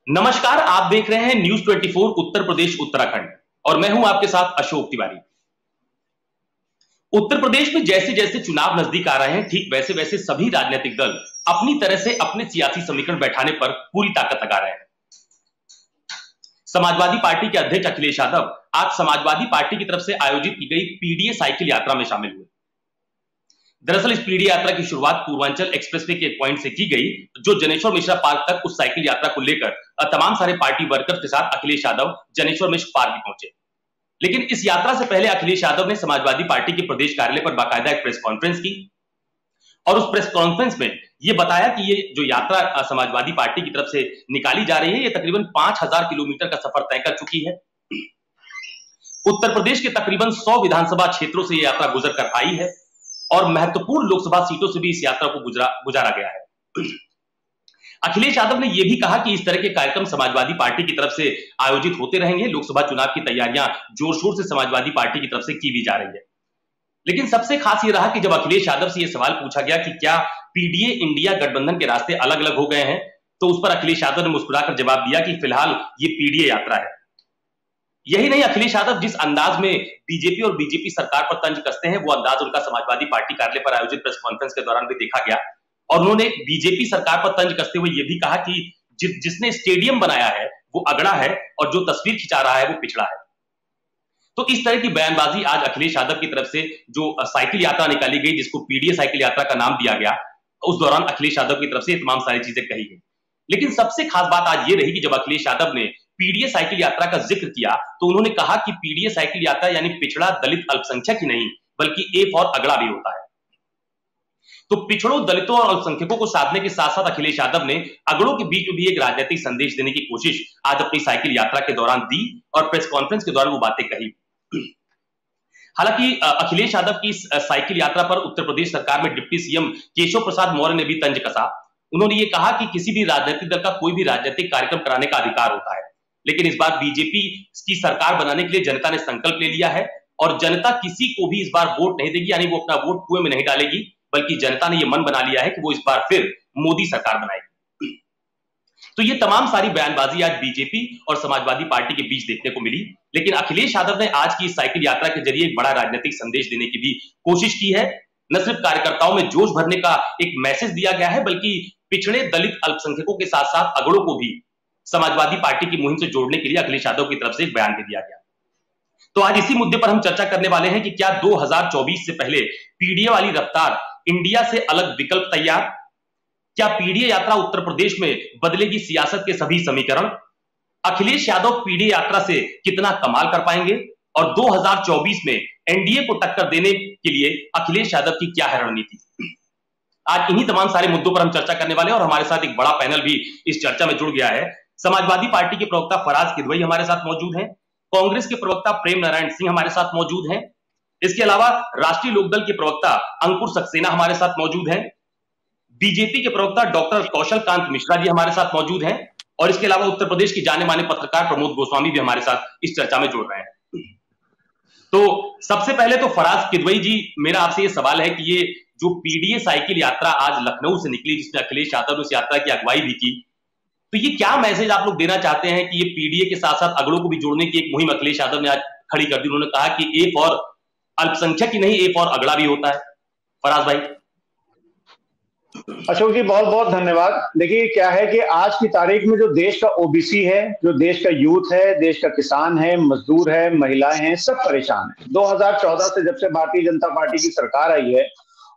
नमस्कार, आप देख रहे हैं न्यूज 24 उत्तर प्रदेश उत्तराखंड और मैं हूं आपके साथ अशोक तिवारी। उत्तर प्रदेश में जैसे जैसे चुनाव नजदीक आ रहे हैं, ठीक वैसे वैसे सभी राजनीतिक दल अपनी तरह से अपने सियासी समीकरण बैठाने पर पूरी ताकत लगा रहे हैं। समाजवादी पार्टी के अध्यक्ष अखिलेश यादव आज समाजवादी पार्टी की तरफ से आयोजित की गई पीडीए साइकिल यात्रा में शामिल हुए। दरअसल इस पीडीए यात्रा की शुरुआत पूर्वांचल एक्सप्रेसवे के एक पॉइंट से की गई, जो जनेश्वर मिश्रा पार्क तक उस साइकिल यात्रा को लेकर तमाम सारे पार्टी वर्कर्स के साथ अखिलेश यादव जनेश्वर मिश्र पार्क भी पहुंचे। लेकिन इस यात्रा से पहले अखिलेश यादव ने समाजवादी पार्टी के प्रदेश कार्यालय पर बाकायदा एक प्रेस कॉन्फ्रेंस की और उस प्रेस कॉन्फ्रेंस में यह बताया कि ये जो यात्रा समाजवादी पार्टी की तरफ से निकाली जा रही है, ये तकरीबन 5000 किलोमीटर का सफर तय कर चुकी है। उत्तर प्रदेश के तकरीबन 100 विधानसभा क्षेत्रों से यह यात्रा गुजर कर आई है और महत्वपूर्ण लोकसभा सीटों से भी इस यात्रा को गुजारा गया है। अखिलेश यादव ने यह भी कहा कि इस तरह के कार्यक्रम समाजवादी पार्टी की तरफ से आयोजित होते रहेंगे। लोकसभा चुनाव की तैयारियां जोर शोर से समाजवादी पार्टी की तरफ से की भी जा रही है। लेकिन सबसे खास यह रहा कि जब अखिलेश यादव से यह सवाल पूछा गया कि क्या पीडीए इंडिया गठबंधन के रास्ते अलग अलग हो गए हैं, तो उस पर अखिलेश यादव ने मुस्कुराकर जवाब दिया कि फिलहाल ये पीडीए यात्रा है। यही नहीं, अखिलेश यादव जिस अंदाज में बीजेपी और बीजेपी सरकार पर तंज कसते हैं, वो अंदाज उनका समाजवादी पार्टी कार्यालय पर आयोजित प्रेस कॉन्फ्रेंस के दौरान भी देखा गया और उन्होंने बीजेपी सरकार पर तंज कसते हुए यह भी कहा कि जिसने स्टेडियम बनाया है वो अगड़ा है और जो तस्वीर खिंचा रहा है वो पिछड़ा है। तो इस तरह की बयानबाजी आज अखिलेश यादव की तरफ से जो साइकिल यात्रा निकाली गई, जिसको पीडीए साइकिल यात्रा का नाम दिया गया, उस दौरान अखिलेश यादव की तरफ से तमाम सारी चीजें कही गई। लेकिन सबसे खास बात आज ये रही कि जब अखिलेश यादव ने पीडीए साइकिल यात्रा का जिक्र किया तो उन्होंने कहा कि पीडीए साइकिल यात्रा यानी पिछड़ा दलित अल्पसंख्यक ही नहीं बल्कि एक और अगड़ा भी होता है। तो पिछड़ों, दलितों और अल्पसंख्यकों को साधने के साथ साथ अखिलेश यादव ने अगड़ों के बीच में भी एक राजनीतिक संदेश देने की कोशिश आज अपनी साइकिल यात्रा के दौरान दी और प्रेस कॉन्फ्रेंस के दौरान वो बातें कही। हालांकि अखिलेश यादव की इस साइकिल यात्रा पर उत्तर प्रदेश सरकार में डिप्टी सीएम केशव प्रसाद मौर्य ने भी तंज कसा। उन्होंने ये कहा कि किसी भी राजनीतिक दल का कोई भी राजनीतिक कार्यक्रम कराने का अधिकार होता है, लेकिन इस बार बीजेपी की सरकार बनाने के लिए जनता ने संकल्प ले लिया है और जनता किसी को भी इस बार वोट नहीं देगी, यानी वो अपना वोट कुएं में नहीं डालेगी, बल्कि जनता ने ये मन बना लिया है कि वो इस बार फिर मोदी सरकार बनाएगी। तो ये तमाम सारी बयानबाजी आज बीजेपी और समाजवादी पार्टी के बीच देखने को मिली। लेकिन अखिलेश यादव ने आज की इस साइकिल यात्रा के जरिए एक बड़ा राजनीतिक संदेश देने की भी कोशिश की है। न सिर्फ कार्यकर्ताओं में जोश भरने का एक मैसेज दिया गया है, बल्कि पिछड़े दलित अल्पसंख्यकों के साथ साथ अगड़ों को भी समाजवादी पार्टी की मुहिम से जोड़ने के लिए अखिलेश यादव की तरफ से एक बयान भी दिया गया। तो आज इसी मुद्दे पर हम चर्चा करने वाले हैं कि क्या 2024 से पहले पीडीए वाली रफ्तार इंडिया से अलग विकल्प तैयार? क्या पीडीए यात्रा उत्तर प्रदेश में बदलेगी सियासत के सभी समीकरण? अखिलेश यादव पीडीए यात्रा से कितना कमाल कर पाएंगे और 2024 में एनडीए को टक्कर देने के लिए अखिलेश यादव की क्या है रणनीति? आज इन्हीं तमाम सारे मुद्दों पर हम चर्चा करने वाले हैं और हमारे साथ एक बड़ा पैनल भी इस चर्चा में जुड़ गया है। समाजवादी पार्टी के प्रवक्ता फराज किदवई हमारे साथ मौजूद हैं, कांग्रेस के प्रवक्ता प्रेम नारायण सिंह हमारे साथ मौजूद हैं, इसके अलावा राष्ट्रीय लोकदल के प्रवक्ता अंकुर सक्सेना हमारे साथ मौजूद हैं, बीजेपी के प्रवक्ता डॉक्टर कौशल कांत मिश्रा जी हमारे साथ मौजूद हैं और इसके अलावा उत्तर प्रदेश के जाने माने पत्रकार प्रमोद गोस्वामी भी हमारे साथ इस चर्चा में जुड़ रहे हैं। तो सबसे पहले तो फराज किदवई जी, मेरा आपसे ये सवाल है कि ये जो पीडीए साइकिल यात्रा आज लखनऊ से निकली, जिसमें अखिलेश यादव ने उस यात्रा की अगुवाई भी की, तो ये क्या मैसेज आप लोग देना चाहते हैं कि ये पीडीए के साथ साथ अगड़ों को भी जोड़ने की एक मुहिम अखिलेश यादव ने आज खड़ी कर दी? उन्होंने कहा कि एक और अल्पसंख्यक ही नहीं, एक और अगड़ा भी होता है। फराज भाई। अशोक जी, बहुत बहुत धन्यवाद। देखिए, क्या है कि आज की तारीख में जो देश का ओबीसी है, जो देश का यूथ है, देश का किसान है, मजदूर है, महिलाएं हैं, सब परेशान है। 2014 से जब से भारतीय जनता पार्टी की सरकार आई है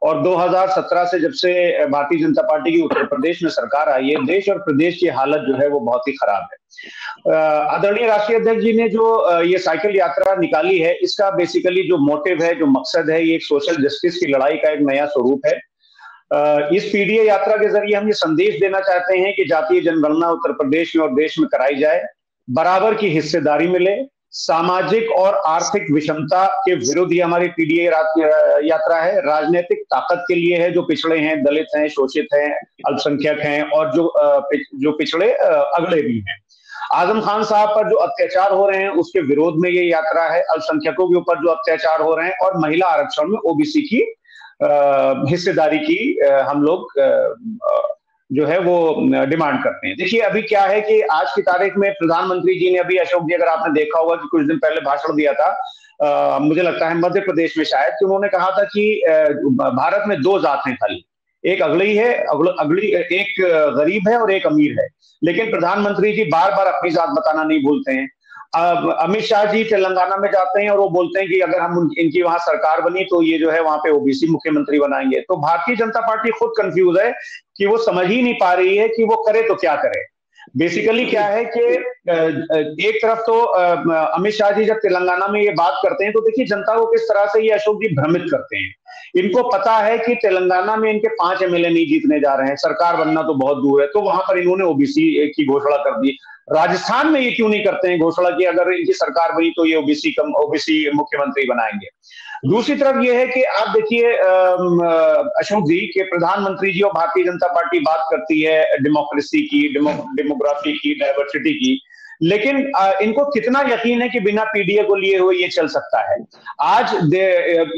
और 2017 से जब से भारतीय जनता पार्टी की उत्तर प्रदेश में सरकार आई है, देश और प्रदेश की हालत जो है वो बहुत ही खराब है। आदरणीय राष्ट्रीय अध्यक्ष जी ने जो ये साइकिल यात्रा निकाली है, इसका बेसिकली जो मोटिव है, जो मकसद है, ये एक सोशल जस्टिस की लड़ाई का एक नया स्वरूप है। इस पीडीए यात्रा के जरिए हम ये संदेश देना चाहते हैं कि जातीय जनगणना उत्तर प्रदेश में और देश में कराई जाए, बराबर की हिस्सेदारी मिले, सामाजिक और आर्थिक विषमता के विरुद्ध ही हमारी पीडीए यात्रा है। राजनीतिक ताकत के लिए है, जो पिछड़े हैं, दलित हैं, शोषित हैं, अल्पसंख्यक हैं और जो पिछड़े अगड़े भी हैं। आजम खान साहब पर जो अत्याचार हो रहे हैं उसके विरोध में ये यात्रा है। अल्पसंख्यकों के ऊपर जो अत्याचार हो रहे हैं और महिला आरक्षण में ओबीसी की हिस्सेदारी की हम लोग जो है वो डिमांड करते हैं। देखिए अभी क्या है कि आज की तारीख में प्रधानमंत्री जी ने अभी, अशोक जी अगर आपने देखा होगा कि कुछ दिन पहले भाषण दिया था, मुझे लगता है मध्य प्रदेश में शायद, कि उन्होंने कहा था कि भारत में दो जात हैं खाली, एक अगली है, अगली एक गरीब है और एक अमीर है। लेकिन प्रधानमंत्री जी बार बार अपनी जात बताना नहीं भूलते हैं। अमित शाह जी तेलंगाना में जाते हैं और वो बोलते हैं कि अगर हम इनकी वहां सरकार बनी तो ये जो है वहां पे ओबीसी मुख्यमंत्री बनाएंगे। तो भारतीय जनता पार्टी खुद कंफ्यूज है कि वो समझ ही नहीं पा रही है कि वो करे तो क्या करे। बेसिकली क्या है कि एक तरफ तो अमित शाह जी जब तेलंगाना में ये बात करते हैं तो देखिए जनता को किस तरह से ये अशोक जी भ्रमित करते हैं। इनको पता है कि तेलंगाना में इनके 5 एमएलए नहीं जीतने जा रहे हैं, सरकार बनना तो बहुत दूर है, तो वहां पर इन्होंने ओबीसी की घोषणा कर दी। राजस्थान में ये क्यों नहीं करते हैं घोषणा की अगर इनकी सरकार बनी तो ये ओबीसी मुख्यमंत्री बनाएंगे। दूसरी तरफ ये है कि आप देखिए अशोक जी के प्रधानमंत्री जी और भारतीय जनता पार्टी बात करती है डेमोक्रेसी की, डेमोग्राफी की, डाइवर्सिटी की, लेकिन इनको कितना यकीन है कि बिना पीडीए को लिए हुए ये चल सकता है। आज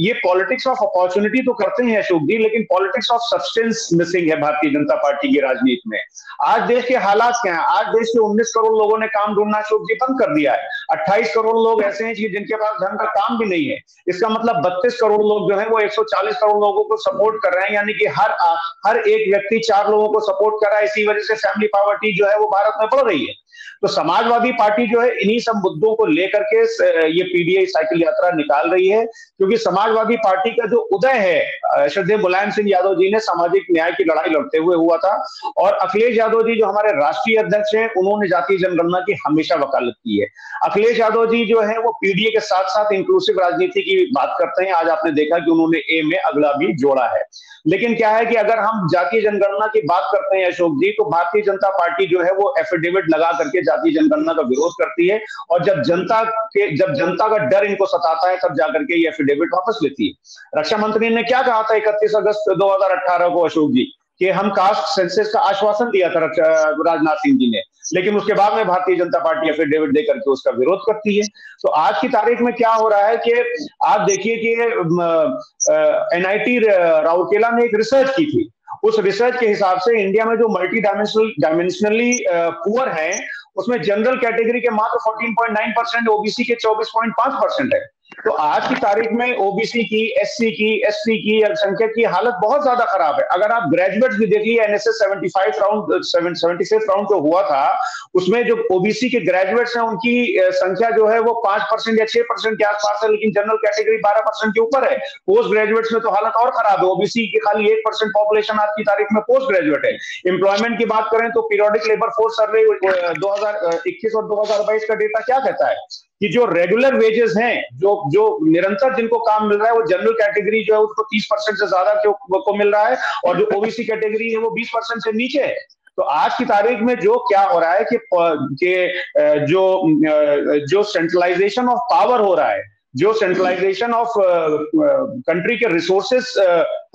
ये पॉलिटिक्स ऑफ अपॉर्चुनिटी तो करते हैं अशोक जी, लेकिन पॉलिटिक्स ऑफ सब्सटेंस मिसिंग है भारतीय जनता पार्टी की राजनीति में। आज देश के हालात क्या हैं? आज देश के 19 करोड़ लोगों ने काम ढूंढना अशोक जी बंद कर दिया है। 28 करोड़ लोग ऐसे हैं जिनके पास धन का काम भी नहीं है। इसका मतलब 32 करोड़ लोग जो है वो 140 करोड़ लोगों को सपोर्ट कर रहे हैं, यानी कि हर एक व्यक्ति 4 लोगों को सपोर्ट कर रहा है। इसी वजह से फैमिली पावर्टी जो है वो भारत में बढ़ रही है। तो समाजवादी पार्टी जो है इन्हीं सब मुद्दों को लेकर के ये पीडीए साइकिल यात्रा निकाल रही है, क्योंकि समाजवादी पार्टी का जो उदय है श्रद्धेय मुलायम सिंह यादव जी ने सामाजिक न्याय की लड़ाई लड़ते हुए हुआ था, और अखिलेश यादव जी जो हमारे राष्ट्रीय अध्यक्ष हैं उन्होंने जातीय जनगणना की हमेशा वकालत की है। अखिलेश यादव जी जो है वो पीडीए के साथ साथ इंक्लूसिव राजनीति की बात करते हैं। आज आपने देखा कि उन्होंने ए में अगला भी जोड़ा है। लेकिन क्या है कि अगर हम जातीय जनगणना की बात करते हैं अशोक जी, तो भारतीय जनता पार्टी जो है वो एफिडेविट लगा करके जातीय जनगणना का विरोध करती है, और जब जनता का डर इनको सताता है तब जाकर के ये एफिडेविट वापस लेती है। रक्षा मंत्री ने क्या कहा था 31 अगस्त 2018 को अशोक जी, कि हम कास्ट सेंसस का आश्वासन दिया था राजनाथ सिंह जी ने, लेकिन उसके बाद में भारतीय जनता पार्टी एफिडेविट देकर के उसका विरोध करती है। तो आज की तारीख में क्या हो रहा है कि आप देखिए कि एनआईटी राउरकेला ने एक रिसर्च की थी। उस रिसर्च के हिसाब से इंडिया में जो मल्टी डायमेंशनली पुअर हैं उसमें जनरल कैटेगरी के मात्र 14.9%, ओबीसी के 24.5% है। तो आज की तारीख में ओबीसी की, एससी की, एसटी की, अल्पसंख्यक की हालत बहुत ज्यादा खराब है। अगर आप ग्रेजुएट्स भी देखिए, एनएसएस 76 राउंड जो हुआ था उसमें जो ओबीसी के ग्रेजुएट्स हैं उनकी संख्या जो है वो 5% या 6% के आसपास है, लेकिन जनरल कैटेगरी 12% के ऊपर है। पोस्ट ग्रेजुएट्स में तो हालत और खराब है। ओबीसी की खाली 1% पॉपुलेशन आज की तारीख में पोस्ट ग्रेजुएट है। एम्प्लॉयमेंट की बात करें तो पीरियोडिक लेबर फोर्स सर्वे 2021 और 2022 का डेटा क्या कहता है कि जो रेगुलर वेजेस हैं, जो निरंतर जिनको काम मिल रहा है, वो जनरल कैटेगरी जो है उसको 30% से ज्यादा को मिल रहा है, और जो ओबीसी कैटेगरी है वो 20% से नीचे है। तो आज की तारीख में जो क्या हो रहा है कि जो सेंट्रलाइजेशन ऑफ पावर हो रहा है, जो सेंट्रलाइजेशन ऑफ कंट्री के रिसोर्सेस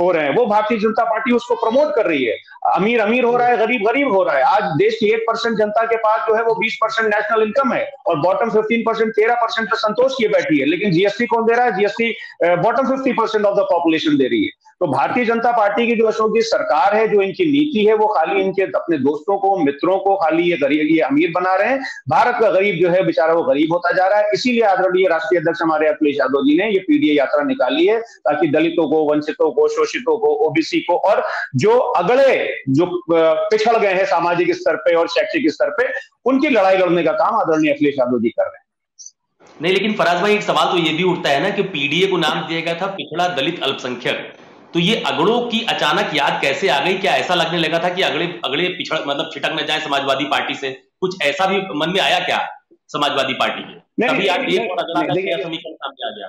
हो रहे हैं, वो भारतीय जनता पार्टी उसको प्रमोट कर रही है। अमीर अमीर हो रहा है, गरीब गरीब हो रहा है। आज देश की 1% जनता के पास जो है वो 20% नेशनल इनकम है, और बॉटम 15% 13% पे संतोष किए बैठी है। लेकिन जीएसटी कौन दे रहा है? GST bottom 50% of the population दे रही है। तो भारतीय जनता पार्टी की जो अशोक जी सरकार है, जो इनकी नीति है, वो खाली इनके अपने दोस्तों को, मित्रों को खाली ये अमीर बना रहे हैं। भारत का गरीब जो है बेचारा वो गरीब होता जा रहा है। इसीलिए आदरणीय राष्ट्रीय अध्यक्ष हमारे अखिलेश यादव जी ने ये पीडीए यात्रा निकाली है, ताकि दलितों को, वंचितों को, शोषितों को, ओबीसी को, और जो अगले जो पिछड़ गए हैं सामाजिक स्तर पे और शैक्षिक स्तर पे, उनकी लड़ाई लड़ने का काम आदरणीय अखिलेश यादव जी कर रहे हैं। नहीं, लेकिन फराज भाई एक सवाल तो ये भी उठता है ना कि पीडीए को नाम दिया गया था पिछड़ा दलित अल्पसंख्यक, तो ये अगड़ों की अचानक याद कैसे आ गई? क्या ऐसा लगने लगा था कि अगले पिछड़ मतलब छिटक न जाए समाजवादी पार्टी से? कुछ ऐसा भी मन में आया क्या समाजवादी पार्टी के? तभी आज एक और अगला समीकरण सामने आ गया।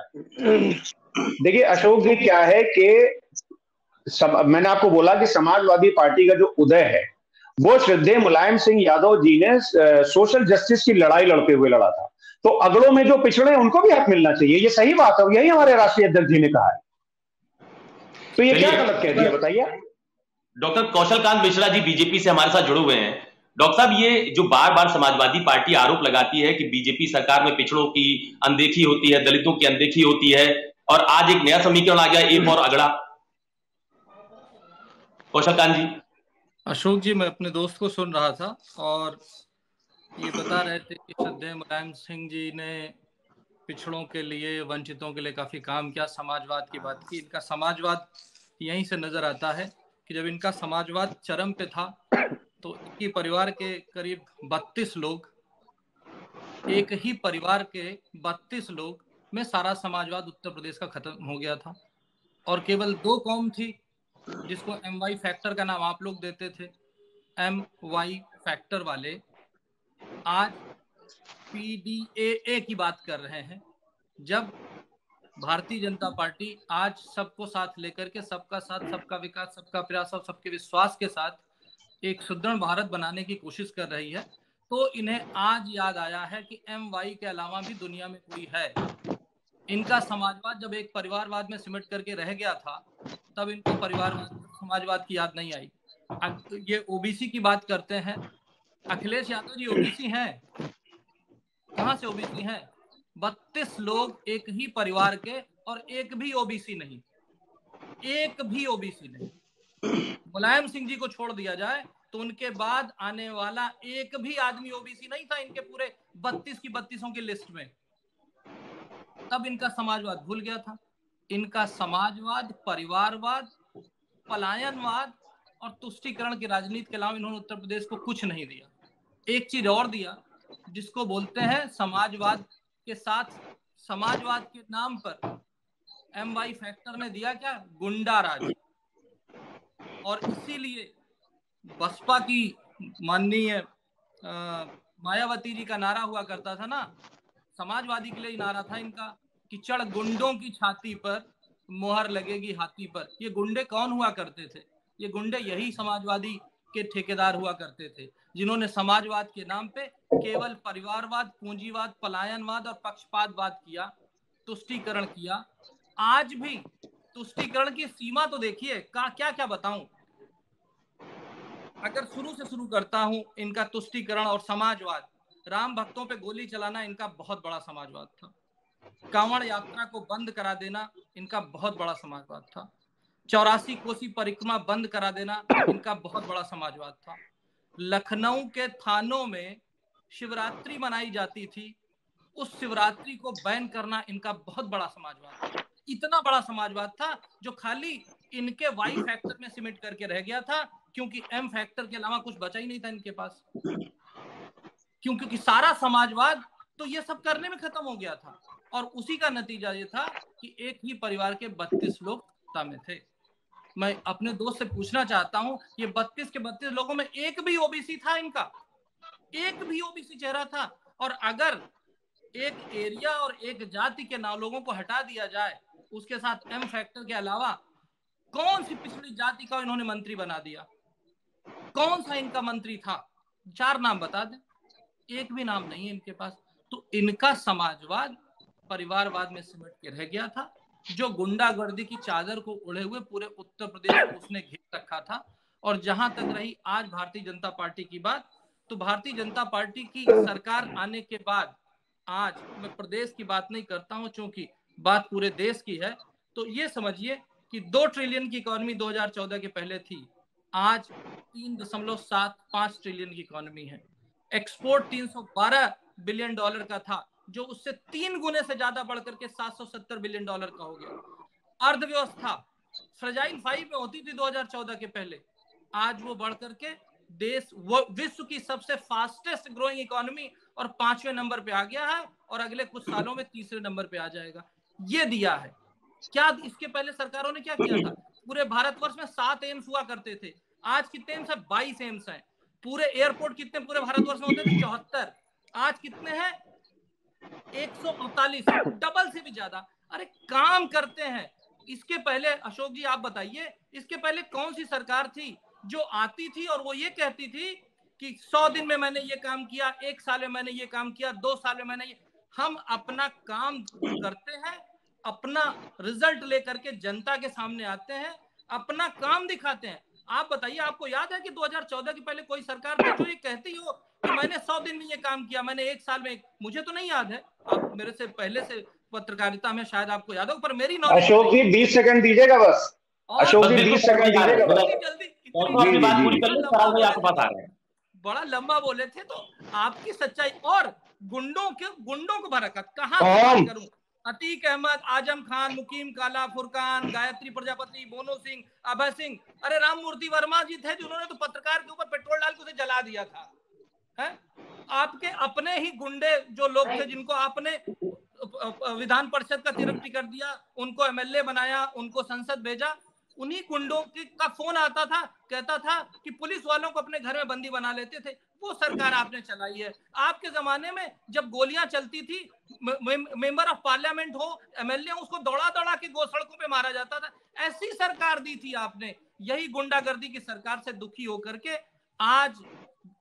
देखिए अशोक जी, क्या है कि मैंने आपको बोला कि समाजवादी पार्टी का जो उदय है वो श्रद्धेय मुलायम सिंह यादव जी ने सोशल जस्टिस की लड़ाई लड़ते हुए लड़ा था। तो अगड़ों में जो पिछड़े उनको भी हक मिलना चाहिए, ये सही बात है, यही हमारे राष्ट्रीय अध्यक्ष जी ने कहा है। तो ये क्या गलत कह दिया बताइए? डॉक्टर कौशलकांत मिश्रा जी बीजेपी से हमारे साथ जुड़े हुए हैं। डॉक्टर साहब, ये जो बार बार समाजवादी पार्टी आरोप लगाती है कि बीजेपी सरकार में पिछड़ों की अनदेखी होती है, दलितों की अनदेखी होती है, और आज एक नया समीकरण आ गया, एक और अगड़ा। कौशलकांत जी। अशोक जी, मैं अपने दोस्त को सुन रहा था और ये बता रहे थे कि श्रद्धेय मुलायम सिंह जी ने पिछड़ों के लिए, वंचितों के लिए काफी काम किया, समाजवाद की बात की। इनका समाजवाद यहीं से नजर आता है कि जब इनका समाजवाद चरम पे था तो एक ही परिवार के करीब 32 लोग, एक ही परिवार के 32 लोग में सारा समाजवाद उत्तर प्रदेश का खत्म हो गया था। और केवल 2 कौम थी जिसको MY फैक्टर का नाम आप लोग देते थे, MY फैक्टर वाले आज PDAA की बात कर रहे हैं। जब भारतीय जनता पार्टी आज सबको साथ लेकर के सबका साथ, सबका विकास, सबका प्रयास और सबके विश्वास के साथ एक सुदृढ़ भारत बनाने की कोशिश कर रही है, तो इन्हें आज याद आया है कि MY के अलावा भी दुनिया में कोई है। इनका समाजवाद जब एक परिवारवाद में सिमट करके रह गया था, तब इनको परिवारवाद, समाजवाद की याद नहीं आई। ये ओबीसी की बात करते हैं। अखिलेश यादव जी ओबीसी हैं? कहां से ओबीसी हैं? 32 लोग एक ही परिवार के और एक भी ओबीसी नहीं, एक भी ओबीसी नहीं। मुलायम सिंह जी को छोड़ दिया जाए तो उनके बाद आने वाला एक भी आदमी ओबीसी नहीं था इनके पूरे 32 की 32 की लिस्ट में। तब इनका समाजवाद भूल गया था। इनका समाजवाद, परिवारवाद, पलायनवाद और तुष्टीकरण की राजनीति के अलावा इन्होंने उत्तर प्रदेश को कुछ नहीं दिया। एक चीज और दिया जिसको बोलते हैं समाजवाद के साथ, समाजवाद के नाम पर MY फैक्टर ने दिया क्या? गुंडा राज। और इसीलिए बसपा की माननीय मायावती जी का नारा हुआ करता था ना, समाजवादी के लिए नारा था इनका कि चढ़ गुंडों की छाती पर, मोहर लगेगी हाथी पर। ये गुंडे कौन हुआ करते थे? ये गुंडे यही समाजवादी के ठेकेदार हुआ करते थे, जिन्होंने समाजवाद के नाम पे केवल परिवारवाद, पूंजीवाद, पलायनवाद और पक्षपातवाद किया, तुष्टीकरण किया। आज भी तुष्टीकरण की सीमा तो देखिए, क्या क्या बताऊं। अगर शुरू से शुरू करता हूं, इनका तुष्टीकरण और समाजवाद, राम भक्तों पे गोली चलाना इनका बहुत बड़ा समाजवाद था। कांवड़ यात्रा को बंद करा देना इनका बहुत बड़ा समाजवाद था। 84 कोसी परिक्रमा बंद करा देना इनका बहुत बड़ा समाजवाद था। लखनऊ के थानों में शिवरात्रि मनाई जाती थी, उस शिवरात्रि को बैन करना इनका बहुत बड़ा समाजवाद था। इतना बड़ा समाजवाद था जो खाली इनके वाई फैक्टर में सिमट करके रह गया था, क्योंकि M फैक्टर के अलावा कुछ बचा ही नहीं था इनके पास। क्योंकि सारा समाजवाद तो ये सब करने में खत्म हो गया था। और उसी का नतीजा ये था कि एक ही परिवार के 32 लोग सत्ता में थे। मैं अपने दोस्त से पूछना चाहता हूं, ये 32 के 32 लोगों में एक भी ओबीसी था? इनका एक भी ओबीसी चेहरा था? और अगर एक एरिया और एक जाति के नाम लोगों को हटा दिया जाए, उसके साथ M फैक्टर के अलावा कौन सी पिछड़ी जाति का इन्होंने मंत्री बना दिया? कौन सा इनका मंत्री था? 4 नाम बता दें, एक भी नाम नहीं है इनके पास। तो इनका समाजवाद परिवारवाद में सिमट के रह गया था, जो गुंडागर्दी की चादर को ओढ़े हुए पूरे उत्तर प्रदेश को उसने घेर रखा था। और जहां तक रही आज भारतीय जनता पार्टी की बात, तो भारतीय जनता पार्टी की सरकार आने के बाद, आज मैं प्रदेश की बात नहीं करता हूं क्योंकि बात पूरे देश की है, तो ये समझिए कि 2 ट्रिलियन की इकोनॉमी 2014 के पहले थी, आज 3.75 ट्रिलियन की इकोनॉमी है। एक्सपोर्ट 312 बिलियन डॉलर का था, जो उससे 3 गुने से ज्यादा बढ़कर के 770 बिलियन डॉलर का हो गया। अर्थव्यवस्था फ्रेजाइल 5 में होती थी 2014 के पहले, आज वो बढ़कर के देश विश्व की सबसे फास्टेस्ट ग्रोइंग इकोनॉमी और 5वें नंबर पे आ गया है, और अगले कुछ सालों में 3रे नंबर पे आ जाएगा। ये दिया है क्या? इसके पहले सरकारों ने क्या किया था? पूरे भारतवर्ष में 7 एम्स हुआ करते थे, आज कितने एम्स है? 22 एम्स हैं। पूरे एयरपोर्ट कितने पूरे भारतवर्ष में होते थे? 74, आज कितने हैं? 148, डबल से भी ज्यादा। अरे काम करते हैं। इसके पहले अशोक जी आप बताइए, इसके पहले कौन सी सरकार थी जो आती थी और वो ये कहती थी कि 100 दिन में मैंने ये काम किया, 1 साल में मैंने ये काम किया, 2 साल में मैंने ये। हम अपना काम करते हैं, अपना रिजल्ट लेकर के जनता के सामने आते हैं, अपना काम दिखाते हैं। आप बताइए, आपको याद है कि 2014 के पहले कोई सरकार थी जो ये कहती हो कि मैंने 100 दिन में ये काम किया, मैंने 1 साल में? मुझे तो नहीं याद है। आप मेरे से पहले से पत्रकारिता में शायद आपको याद हो, पर मेरी नॉलेज। अशोक जी 20 सेकंड दीजिएगा बस। अशोक जी 20 सेकंड दीजिएगा। बात पूरी कर लो, आपके पास आ रहे हैं। बड़ा लंबा बोले थे तो आपकी सच्चाई और गुंडों को बरकत कहाँ करूं? अतीक अहमद, आजम खान, मुकीम काला, फुरकान, गायत्री प्रजापति, मोनू सिंह, अभय सिंह, अरे राम मूर्ति वर्मा जी थे जिन्होंने तो पत्रकार के ऊपर पेट्रोल डाल के उसे जला दिया था। है? आपके अपने ही गुंडे जो लोग थे जिनको आपने विधान परिषद का तिरस्कार कर दिया, उनको एमएलए बनाया, उनको संसद भेजा, उन्हीं गुंडों का फोन आता था, कहता था कि पुलिस वालों को अपने घर में बंदी बना लेते थे। वो सरकार आपने चलाई है। आपके जमाने में जब गोलियां चलती थी, मेंबर ऑफ पार्लियामेंट हो, एमएलए, उसको दौड़ा दौड़ा के सड़कों पे मारा जाता था। ऐसी सरकार दी थी आपने। यही गुंडागर्दी की सरकार से दुखी होकर के आज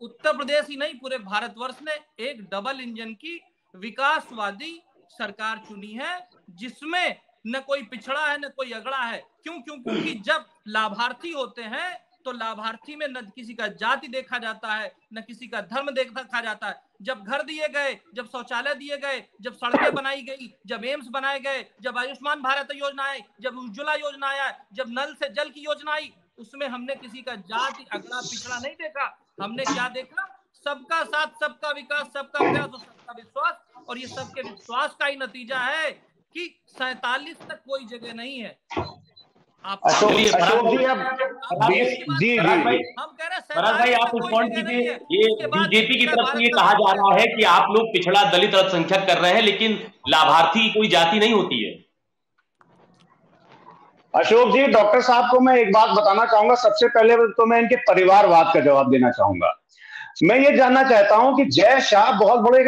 उत्तर प्रदेश ही नहीं पूरे भारतवर्ष ने एक डबल इंजन की विकासवादी सरकार चुनी है, जिसमें न कोई पिछड़ा है न कोई अगड़ा है। क्योंकि जब लाभार्थी होते हैं तो लाभार्थी में न किसी का जाति देखा जाता है, न किसी का धर्म देखा जाता है। जब घर दिए गए, जब शौचालय दिए गए, जब सड़कें बनाई गई, जब एम्स बनाए गए, जब आयुष्मान भारत योजना आई, जब उज्ज्वला योजना आया, जब नल से जल की योजना आई, उसमें हमने किसी का जाति अगड़ा पिछड़ा नहीं देखा। हमने क्या देखा? सबका साथ, सबका विकास, सबका प्रयास और सबका विश्वास। और ये सबके विश्वास का ही नतीजा है कि 47 तक कोई जगह नहीं है। अशोक जी आप रिस्पॉन्ड कीजिए। ये बीजेपी की तरफ से ये कहा जा रहा है कि आप लोग पिछड़ा दलित अल्पसंख्यक कर रहे हैं, लेकिन लाभार्थी कोई जाति नहीं होती है। अशोक जी, डॉक्टर साहब को मैं एक बात बताना चाहूंगा। सबसे पहले तो मैं इनके परिवारवाद का जवाब देना चाहूंगा। मैं ये जानना चाहता हूं कि जय शाह बहुत बड़े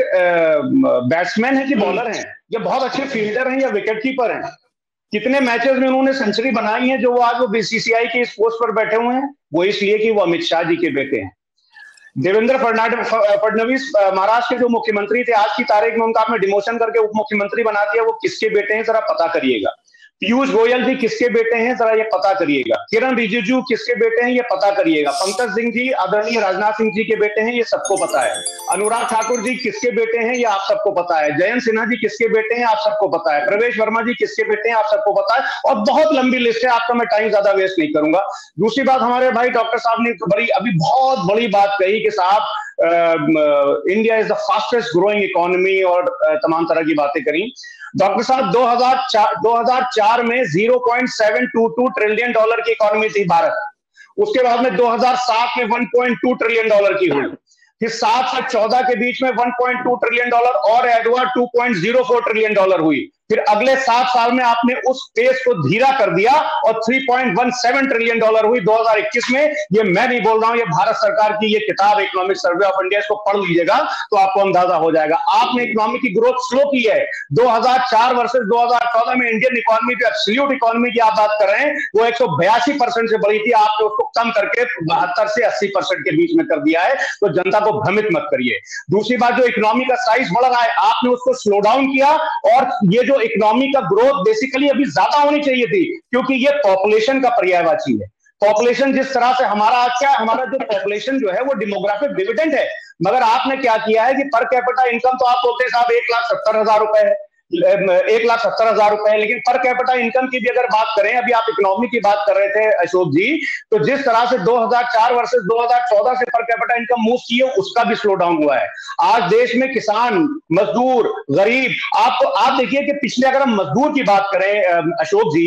बैट्समैन हैं कि बॉलर हैं, या बहुत अच्छे फील्डर हैं, या विकेट कीपर हैं? कितने मैचेस में उन्होंने सेंचुरी बनाई है जो वो आज वो बीसीसीआई के इस पोस्ट पर बैठे हुए हैं? वो इसलिए कि वो अमित शाह जी के बेटे हैं। देवेंद्र फडणवीस महाराष्ट्र के जो मुख्यमंत्री थे, आज की तारीख में उनका आपने डिमोशन करके उप मुख्यमंत्री बना दिया। वो किसके बेटे हैं जरा पता करिएगा। पीयूष गोयल जी किसके बेटे हैं जरा ये पता करिएगा। किरण रिजिजू किसके बेटे हैं ये पता करिएगा। पंकज सिंह जी आदरणीय राजनाथ सिंह जी के बेटे हैं, ये सबको पता है। अनुराग ठाकुर जी किसके बेटे हैं ये आप सबको पता है। जयंत सिन्हा जी किसके बेटे हैं आप सबको पता है। प्रवेश वर्मा जी किसके बेटे हैं आप सबको पता है। और बहुत लंबी लिस्ट है, आपका मैं टाइम ज्यादा वेस्ट नहीं करूंगा। दूसरी बात, हमारे भाई डॉक्टर साहब ने अभी बहुत बड़ी बात कही कि साहब India is the fastest growing economy और तमाम तरह की बातें करी। डॉक्टर साहब 2004 में 0.722 ट्रिलियन डॉलर की इकोनॉमी थी भारत। उसके बाद में 2007 में 1.2 ट्रिलियन डॉलर की हुई। फिर 7 से 14 के बीच में 1.2 ट्रिलियन डॉलर और एडवर्ड 2.04 ट्रिलियन डॉलर हुई। फिर अगले 7 साल में आपने उस पेस को धीरा कर दिया और 3.17 ट्रिलियन डॉलर हुई 2021 में। ये मैं नहीं बोल रहा हूं, ये भारत सरकार की ये किताब इकोनॉमिक सर्वे ऑफ इंडिया, इसको पढ़ लीजिएगा तो आपको अंदाजा हो जाएगा। आपने इकोनॉमी की ग्रोथ स्लो की है। 2004 वर्सेस 2014 में इंडियन इकोनॉमी जो एब्सोल्यूट इकोनॉमी की आप बात कर रहे हैं वो 182% से बढ़ी थी। आपने उसको कम करके 72 से 80% के बीच में कर दिया है। तो जनता को भ्रमित मत करिए। दूसरी बात, जो इकोनॉमी का साइज बढ़ रहा है आपने उसको स्लो डाउन किया। और ये जो इकोनॉमी का ग्रोथ बेसिकली अभी ज्यादा होनी चाहिए थी, क्योंकि ये पॉपुलेशन का पर्यायवाची है। पॉपुलेशन जिस तरह से हमारा क्या, हमारा जो पॉपुलेशन जो है वो डेमोग्राफिक डिविडेंड है। मगर आपने क्या किया है कि पर कैपिटा इनकम तो आप बोलते हैं साहब 1,70,000 रुपए है, 1,70,000 रुपए, लेकिन पर कैपिटा इनकम की भी अगर बात करें, अभी आप इकोनॉमी की बात कर रहे थे अशोक जी, तो जिस तरह से 2004 वर्सेस 2014 से पर कैपिटा इनकम मूव की है उसका भी स्लो डाउन हुआ है। आज देश में किसान, मजदूर, गरीब, आप देखिए कि पिछले, अगर हम मजदूर की बात करें अशोक जी,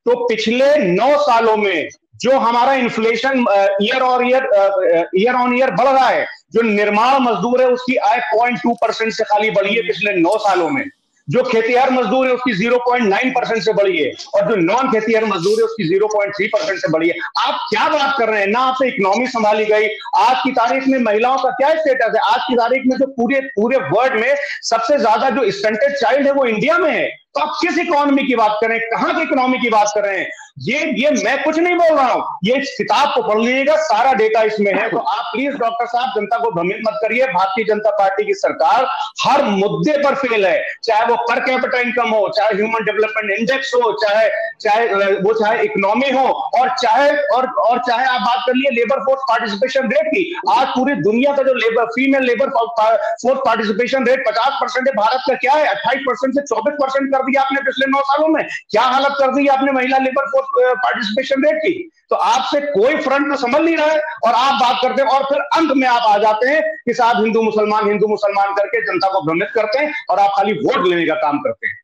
तो पिछले 9 सालों में जो हमारा इन्फ्लेशन ईयर ऑन ईयर बढ़ रहा है, जो निर्माण मजदूर है उसकी आय 0.2% से खाली बढ़ी है पिछले 9 सालों में। जो खेतिहर मजदूर है उसकी 0.9% से बढ़ी है, और जो नॉन खेतिहर मजदूर है उसकी 0.3% से बढ़ी है। आप क्या बात कर रहे हैं? ना आपसे इकोनॉमी संभाली गई। आज की तारीख में महिलाओं का क्या स्टेटस है? आज की तारीख में जो पूरे वर्ल्ड में सबसे ज्यादा जो स्टंटेड चाइल्ड है वो इंडिया में है। तो आप किस इकोनॉमी की बात कर रहे हैं? कहां की इकोनॉमी की बात कर रहे हैं? ये मैं कुछ नहीं बोल रहा हूं, ये इस किताब को पढ़ लीजिएगा, सारा डेटा इसमें है। तो आप प्लीज डॉक्टर साहब जनता को भ्रमित मत करिए। भारतीय जनता पार्टी की सरकार हर मुद्दे पर फेल है, चाहे वो पर कैपिटा इनकम हो, चाहे ह्यूमन डेवलपमेंट इंडेक्स हो, चाहे इकोनॉमी हो, और चाहे आप बात कर लिए लेबर फोर्स पार्टिसिपेशन रेट की। आज पूरी दुनिया का जो female labour force participation rate 50% है, भारत का क्या है 28% से 24% कर दिया आपने पिछले 9 सालों में, क्या हालत कर दी आपने महिला लेबर फोर्स पार्टिसिपेशन रेट की। तो आपसे कोई फ्रंट तो संभल नहीं रहा है और आप बात करते हैं और फिर अंत में आप आ जाते हैं कि साहब हिंदू मुसलमान करके जनता को भ्रमित करते हैं और आप खाली वोट लेने का काम करते हैं।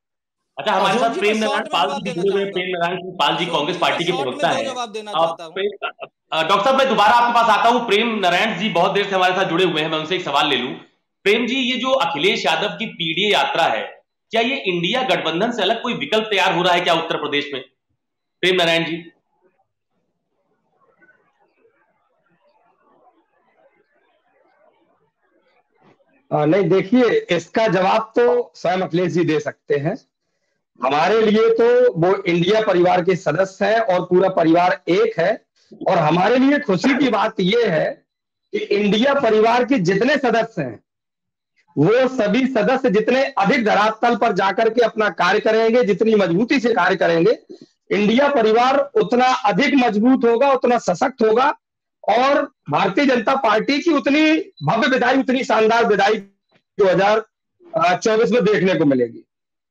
अच्छा, हमारे साथ प्रेम नारायण पाल जी जुड़े हुए। प्रेम नारायण पाल जी कांग्रेस पार्टी के प्रवक्ता है। डॉक्टर साहब, मैं दोबारा आपके पास आता हूं। प्रेम नारायण जी बहुत देर से हमारे साथ जुड़े हुए हैं, मैं उनसे एक सवाल ले लूं। प्रेम जी, ये जो अखिलेश यादव की पीडीए यात्रा है, क्या ये इंडिया गठबंधन से अलग कोई विकल्प तैयार हो रहा है क्या उत्तर प्रदेश में? प्रेम नारायण जी। नहीं, देखिए, इसका जवाब तो स्वयं अखिलेश जी दे सकते हैं। हमारे लिए तो वो इंडिया परिवार के सदस्य हैं और पूरा परिवार एक है। और हमारे लिए खुशी की बात यह है कि इंडिया परिवार के जितने सदस्य हैं वो सभी सदस्य जितने अधिक धरातल पर जाकर के अपना कार्य करेंगे, जितनी मजबूती से कार्य करेंगे, इंडिया परिवार उतना अधिक मजबूत होगा, उतना सशक्त होगा और भारतीय जनता पार्टी की उतनी भव्य विदाई, उतनी शानदार विदाई 2024 में देखने को मिलेगी।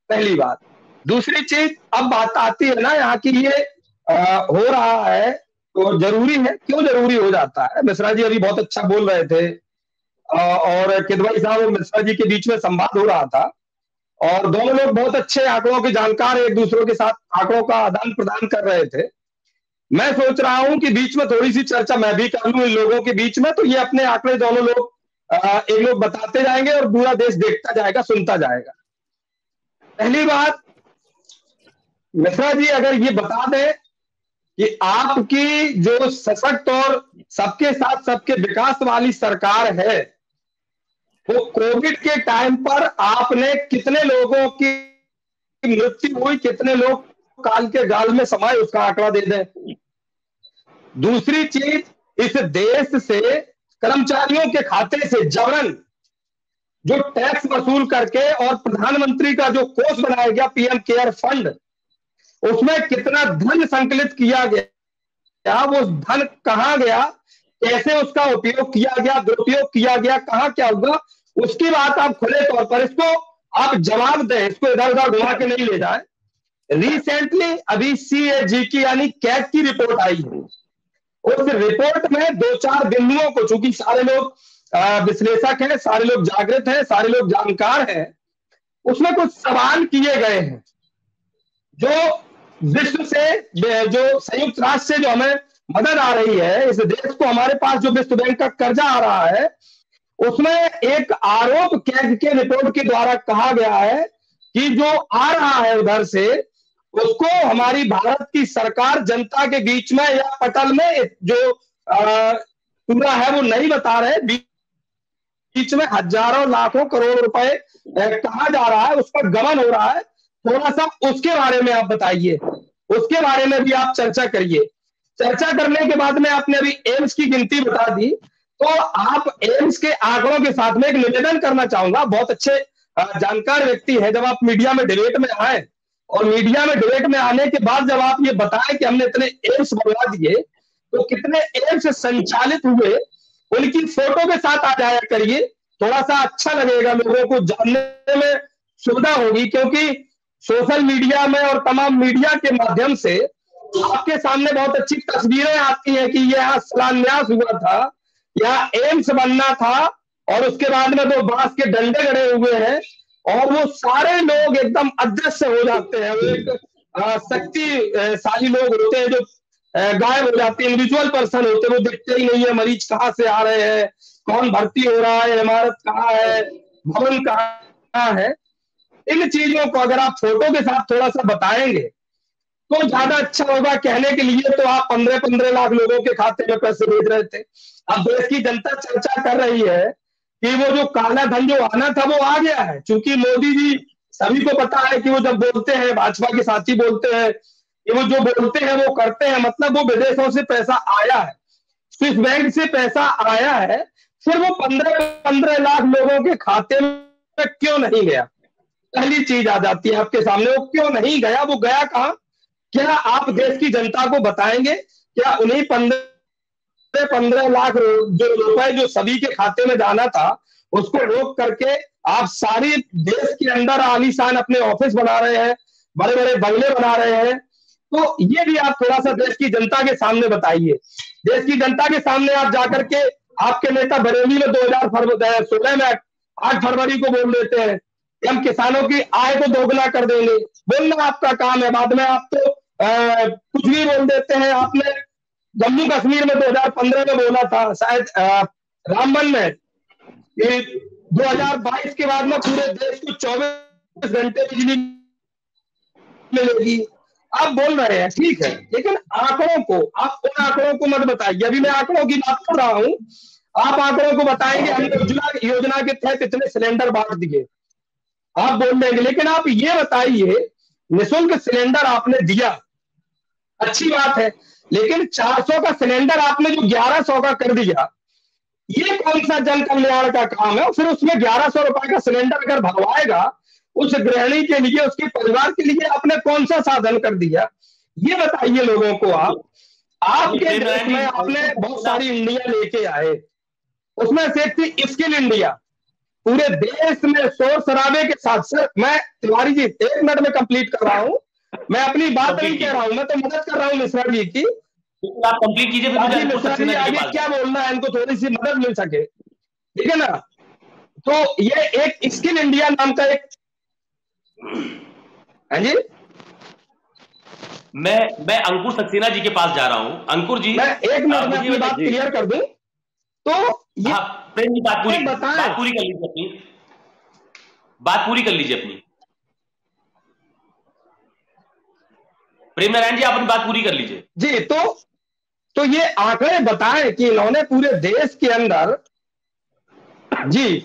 पहली बात। दूसरी चीज, अब बात आती है ना यहाँ की, ये हो रहा है तो जरूरी है। क्यों जरूरी हो जाता है? मिश्रा जी अभी बहुत अच्छा बोल रहे थे और किदवई साहब और मिश्रा जी के बीच में संवाद हो रहा था और दोनों लोग बहुत अच्छे आंकड़ों के जानकार एक दूसरों के साथ आंकड़ों का आदान प्रदान कर रहे थे। मैं सोच रहा हूं कि बीच में थोड़ी सी चर्चा मैं भी कर लूं इन लोगों के बीच में, तो ये अपने आंकड़े दोनों लोग एक लोग बताते जाएंगे और पूरा देश देखता जाएगा, सुनता जाएगा। पहली बात, मिश्रा जी अगर ये बता दें कि आपकी जो सशक्त और सबके साथ सबके विकास वाली सरकार है, वो कोविड के टाइम पर आपने कितने लोगों की मृत्यु हुई, कितने लोग काल के गाल में समाये, उसका आंकड़ा दे दें। दूसरी चीज, इस देश से कर्मचारियों के खाते से जबरन जो टैक्स वसूल करके और प्रधानमंत्री का जो कोष बनाया गया पीएम केयर फंड, उसमें कितना धन संकलित किया गया, वो धन कहां गया, कैसे उसका उपयोग किया गया, दुरुपयोग किया गया, कहां क्या हुआ, उसकी बात आप खुले तौर पर इसको आप जवाब दें, इसको इधर उधर घुमा के नहीं ले जाए। रिसेंटली अभी CAG की यानी कैग की रिपोर्ट आई है। उस रिपोर्ट में 2-4 बिंदुओं को, चूंकि सारे लोग विश्लेषक हैं, सारे लोग जागृत हैं, सारे लोग जानकार हैं, उसमें कुछ सवाल किए गए हैं जो विश्व से, जो संयुक्त राष्ट्र से जो हमें मदद आ रही है, इस देश को हमारे पास जो विश्व बैंक का कर्जा आ रहा है, उसमें एक आरोप कैग के रिपोर्ट के द्वारा कहा गया है कि जो आ रहा है उधर से, उसको हमारी भारत की सरकार जनता के बीच में या पटल में जो पूरा है वो नहीं बता रहे, बीच में हजारों लाखों करोड़ रुपए कहा जा रहा है, उस पर गमन हो रहा है। थोड़ा सा उसके बारे में आप बताइए, उसके बारे में भी आप चर्चा करिए। चर्चा करने के बाद में आपने अभी एम्स की गिनती बता दी, तो आप एम्स के आंकड़ों के साथ में एक निवेदन करना चाहूंगा। बहुत अच्छे जानकार व्यक्ति है, जब आप मीडिया में डिबेट में आए और मीडिया में डिबेट में आने के बाद जब आप ये बताएं कि हमने इतने एम्स बनवा दिए, तो कितने एम्स संचालित हुए, उनकी फोटो के साथ आ जाया करिए, थोड़ा सा अच्छा लगेगा, लोगों को जानने में सुविधा होगी। क्योंकि सोशल मीडिया में और तमाम मीडिया के माध्यम से आपके सामने बहुत अच्छी तस्वीरें आती हैं कि यहाँ शिलान्यास हुआ था, यहाँ एम्स बनना था और उसके बाद में वो बांस के डंडे गड़े हुए हैं और वो सारे लोग एकदम अदृश्य हो जाते हैं। वो एक शक्तिशाली लोग होते हैं जो गायब हो जाते हैं, इंडिविजुअल पर्सन होते हैं, वो दिखते ही नहीं है, मरीज कहाँ से आ रहे हैं, कौन भर्ती हो रहा है, इमारत कहाँ है, भवन कहाँ है। इन चीजों को अगर आप फोटो के साथ थोड़ा सा बताएंगे तो ज्यादा अच्छा होगा। कहने के लिए तो आप 15-15 लाख लोगों के खाते में पैसे भेज रहे थे। अब देश की जनता चर्चा कर रही है कि वो जो काला धन जो आना था वो आ गया है, क्योंकि मोदी जी, सभी को पता है कि वो जब बोलते हैं, भाजपा के साथी बोलते हैं कि वो जो बोलते हैं वो करते हैं, मतलब वो विदेशों से पैसा आया है, स्विस बैंक से पैसा आया है, फिर वो 15-15 लाख लोगों के खाते में क्यों नहीं गया? पहली चीज आ जाती है आपके सामने, वो क्यों नहीं गया, वो गया कहां? क्या आप देश की जनता को बताएंगे? क्या उन्हीं 15 लाख जो रुपए जो सभी के खाते में जाना था उसको रोक करके आप सारी देश के अंदर आलीशान अपने ऑफिस बना रहे हैं, बड़े बड़े बंगले बना रहे हैं। तो ये भी आप थोड़ा सा देश की जनता के सामने बताइए। देश की जनता के सामने आप जाकर के, आपके नेता बरेली में 2016 में 8 फरवरी को बोल देते हैं कि हम किसानों की आय को दोगुना कर देंगे। बोलना आपका काम है, बाद में आप तो कुछ भी बोल देते हैं। आपने जम्मू कश्मीर में 2015 में बोला था, शायद रामबन में, कि 2022 के बाद में पूरे देश को 24 घंटे बिजली मिलेगी। आप बोल रहे हैं, ठीक है, लेकिन आंकड़ों को, आप उन आंकड़ों को मत बताइए। अभी मैं आंकड़ों की बात कर रहा हूं, आप आंकड़ों को बताएंगे हमने उज्ज्वला योजना के तहत इतने सिलेंडर बांट दिए, आप बोल देंगे। लेकिन आप ये बताइए, निःशुल्क सिलेंडर आपने दिया, अच्छी बात है, लेकिन 400 का सिलेंडर आपने जो 1100 का कर दिया, ये कौन सा जन कल्याण का काम है? फिर उसमें 1100 रुपए का सिलेंडर अगर भरवाएगा उस गृहिणी के लिए, उसके परिवार के लिए आपने कौन सा साधन कर दिया? ये बताइए लोगों को आप। आपके देश में आपने बहुत सारी इंडिया लेके आए, उसमें से एक थी स्किल इंडिया, पूरे देश में शोर शराबे के साथ। सर मैं तिवारी जी 1 मिनट में कंप्लीट कर रहा हूं, मैं अपनी बात नहीं कह रहा हूं, मैं तो मदद कर रहा हूं मिश्रा जी की। आप कंप्लीट कीजिए, मिश्रा जी आगे क्या बोलना है, इनको थोड़ी सी मदद मिल सके, ठीक है ना? तो ये एक स्किल इंडिया नाम का एक, हाँ जी, मैं अंकुर सक्सेना जी के पास जा रहा हूं। अंकुर जी, मैं 1 मिनट में अपनी बात क्लियर कर दूं तो ये प्रेम जी बात पूरी कर लीजिए अपनी बात पूरी कर लीजिए अपनी। प्रेम नारायण जी, आप अपनी बात पूरी कर लीजिए जी। तो ये आंकड़े बताएं कि इन्होंने पूरे देश के अंदर, जी,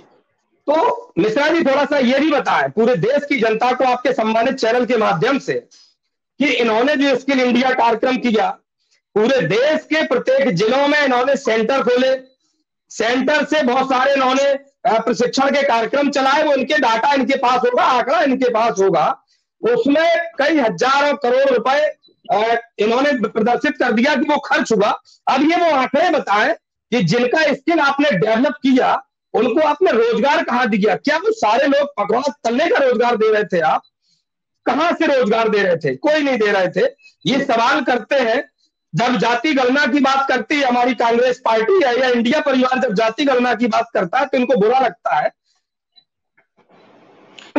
तो मिश्रा जी थोड़ा सा ये भी बताएं पूरे देश की जनता को आपके सम्मानित चैनल के माध्यम से, कि इन्होंने जो स्किल इंडिया कार्यक्रम किया, पूरे देश के प्रत्येक जिलों में इन्होंने सेंटर खोले, सेंटर से बहुत सारे इन्होंने प्रशिक्षण के कार्यक्रम चलाए, वो इनके डाटा इनके पास होगा, आंकड़ा इनके पास होगा, उसमें कई हजारों करोड़ रुपए इन्होंने प्रदर्शित कर दिया कि वो खर्च हुआ। अब ये वो आंकड़े बताएं कि जिनका स्किल आपने डेवलप किया उनको आपने रोजगार कहां दिया? क्या वो सारे लोग पकवान तलने का रोजगार दे रहे थे? आप कहां से रोजगार दे रहे थे? कोई नहीं दे रहे थे। ये सवाल करते हैं। जब जाति गणना की बात करती है हमारी कांग्रेस पार्टी या इंडिया परिवार, जब जाति गणना की बात करता है तो इनको बुरा लगता है।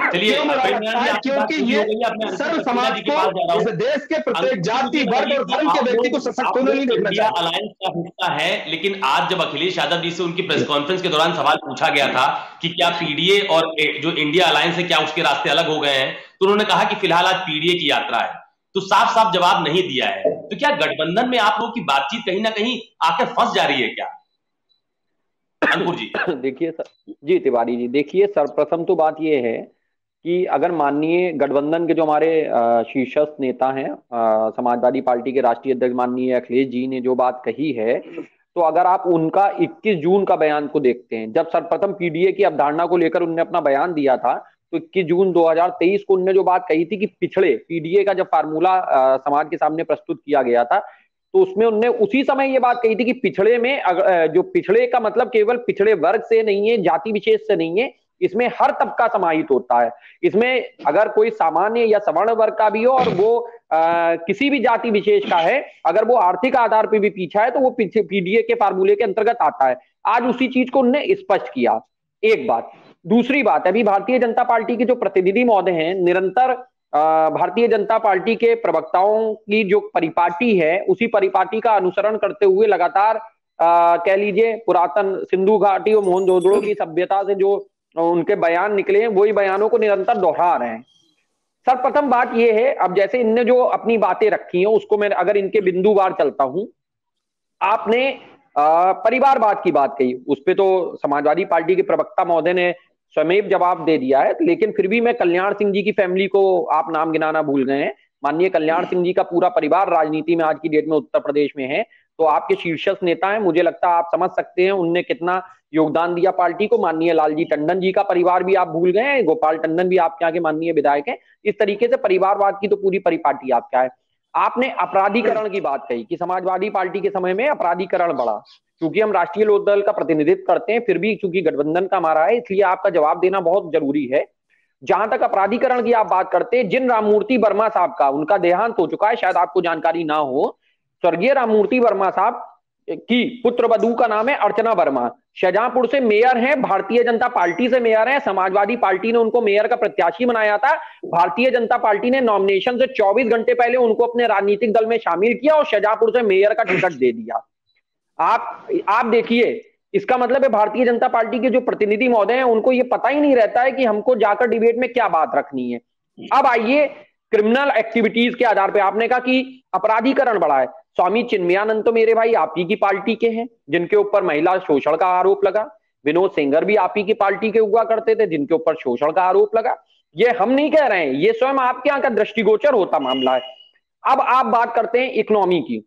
चलिए, क्योंकि ये सर्व समाज को, इस देश के प्रत्येक जाति, वर्ग और धर्म के व्यक्ति को सशक्त होने नहीं देखना इंडिया अलायंस का हिस्सा है। लेकिन आज जब अखिलेश यादव जी से उनकी प्रेस कॉन्फ्रेंस के दौरान सवाल पूछा गया था कि क्या पीडीए और जो इंडिया अलायंस है, क्या उसके रास्ते अलग हो गए हैं, तो उन्होंने कहा कि फिलहाल आज पीडीए की यात्रा है। तो साफ साफ जवाब नहीं दिया है। तो क्या गठबंधन में आप लोगों की बातचीत कहीं ना कहीं आकर फंस जा रही है क्या? अंकुर जी। देखिए सर, जी तिवारी जी, देखिए सर्वप्रथम तो बात यह है कि अगर माननीय गठबंधन के जो हमारे शीर्षस्थ नेता हैं, समाजवादी पार्टी के राष्ट्रीय अध्यक्ष माननीय अखिलेश जी ने जो बात कही है, तो अगर आप उनका 21 जून का बयान को देखते हैं, जब सर्वप्रथम पीडीए की अवधारणा को लेकर उन्होंने अपना बयान दिया था, तो 21 जून 2023 को उन्होंने जो बात कही थी कि पिछड़े पीडीए का जब फार्मूला समाज के सामने प्रस्तुत किया गया था, तो उसमें उन्होंने उसी समय ये बात कही थी कि पिछड़े में, जो पिछड़े का मतलब केवल पिछड़े वर्ग से नहीं है, जाति विशेष से नहीं है, इसमें हर तबका समाहित होता है। इसमें अगर कोई सामान्य या सवर्ण वर्ग का भी हो और वो किसी भी जाति विशेष का है, अगर वो आर्थिक आधार पर भी पीछा है, तो वो पीडीए के फार्मूले के अंतर्गत आता है। आज उसी चीज को उन्होंने स्पष्ट किया। एक बात। दूसरी बात, अभी भारतीय जनता पार्टी के जो प्रतिनिधि महोदय हैं, निरंतर भारतीय जनता पार्टी के प्रवक्ताओं की जो परिपाटी है, उसी परिपाटी का अनुसरण करते हुए लगातार कह लीजिए पुरातन सिंधु घाटी और मोहनजोदड़ो की सभ्यता से जो उनके बयान निकले हैं, वही बयानों को निरंतर दोहरा रहे हैं। सर्वप्रथम बात यह है, अब जैसे इनने जो अपनी बातें रखी हैं, उसको मैं अगर इनके बिंदुवार चलता हूं, आपने परिवारवाद की बात कही, उस पर तो समाजवादी पार्टी के प्रवक्ता महोदय ने स्वयं जवाब दे दिया है, लेकिन फिर भी मैं कल्याण सिंह जी की फैमिली को आप नाम गिनाना भूल गए हैं। माननीय कल्याण सिंह जी का पूरा परिवार राजनीति में आज की डेट में उत्तर प्रदेश में है, तो आपके शीर्षस्थ नेता हैं, मुझे लगता है आप समझ सकते हैं उनने कितना योगदान दिया पार्टी को। माननीय लालजी टंडन जी का परिवार भी आप भूल गए हैं, गोपाल टंडन भी आपके यहाँ के माननीय विधायक हैं। इस तरीके से परिवारवाद की तो पूरी परिपाटी आपका है। आपने अपराधीकरण की बात कही कि समाजवादी पार्टी के समय में अपराधीकरण बढ़ा, क्योंकि हम राष्ट्रीय लोकदल का प्रतिनिधित्व करते हैं, फिर भी चूंकि गठबंधन का हमारा है, इसलिए आपका जवाब देना बहुत जरूरी है। जहां तक अपराधीकरण की आप बात करते हैं, जिन राममूर्ति वर्मा साहब का, उनका देहांत हो चुका है, शायद आपको जानकारी ना हो, स्वर्गीय राममूर्ति वर्मा साहब की पुत्र वधू का नाम है अर्चना वर्मा, शाहजहांपुर से मेयर हैं, भारतीय जनता पार्टी से मेयर हैं, समाजवादी पार्टी ने उनको मेयर का प्रत्याशी बनाया था, भारतीय जनता पार्टी ने नॉमिनेशन से 24 घंटे पहले उनको अपने राजनीतिक दल में शामिल किया और शाहजहांपुर से मेयर का टिकट दे दिया। आप देखिए, इसका मतलब है भारतीय जनता पार्टी के जो प्रतिनिधि महोदय हैं उनको ये पता ही नहीं रहता है कि हमको जाकर डिबेट में क्या बात रखनी है। अब आइए क्रिमिनल एक्टिविटीज के आधार पे, आपने कहा कि अपराधीकरण बढ़ा है। स्वामी चिन्मयानंद तो मेरे भाई आप ही की पार्टी के हैं, जिनके ऊपर महिला शोषण का आरोप लगा। विनोद सेंगर भी आप ही की पार्टी के हुआ करते थे, जिनके ऊपर शोषण का आरोप लगा। ये हम नहीं कह रहे हैं, ये स्वयं आपके यहाँ का दृष्टिगोचर होता मामला है। अब आप बात करते हैं इकोनॉमी की।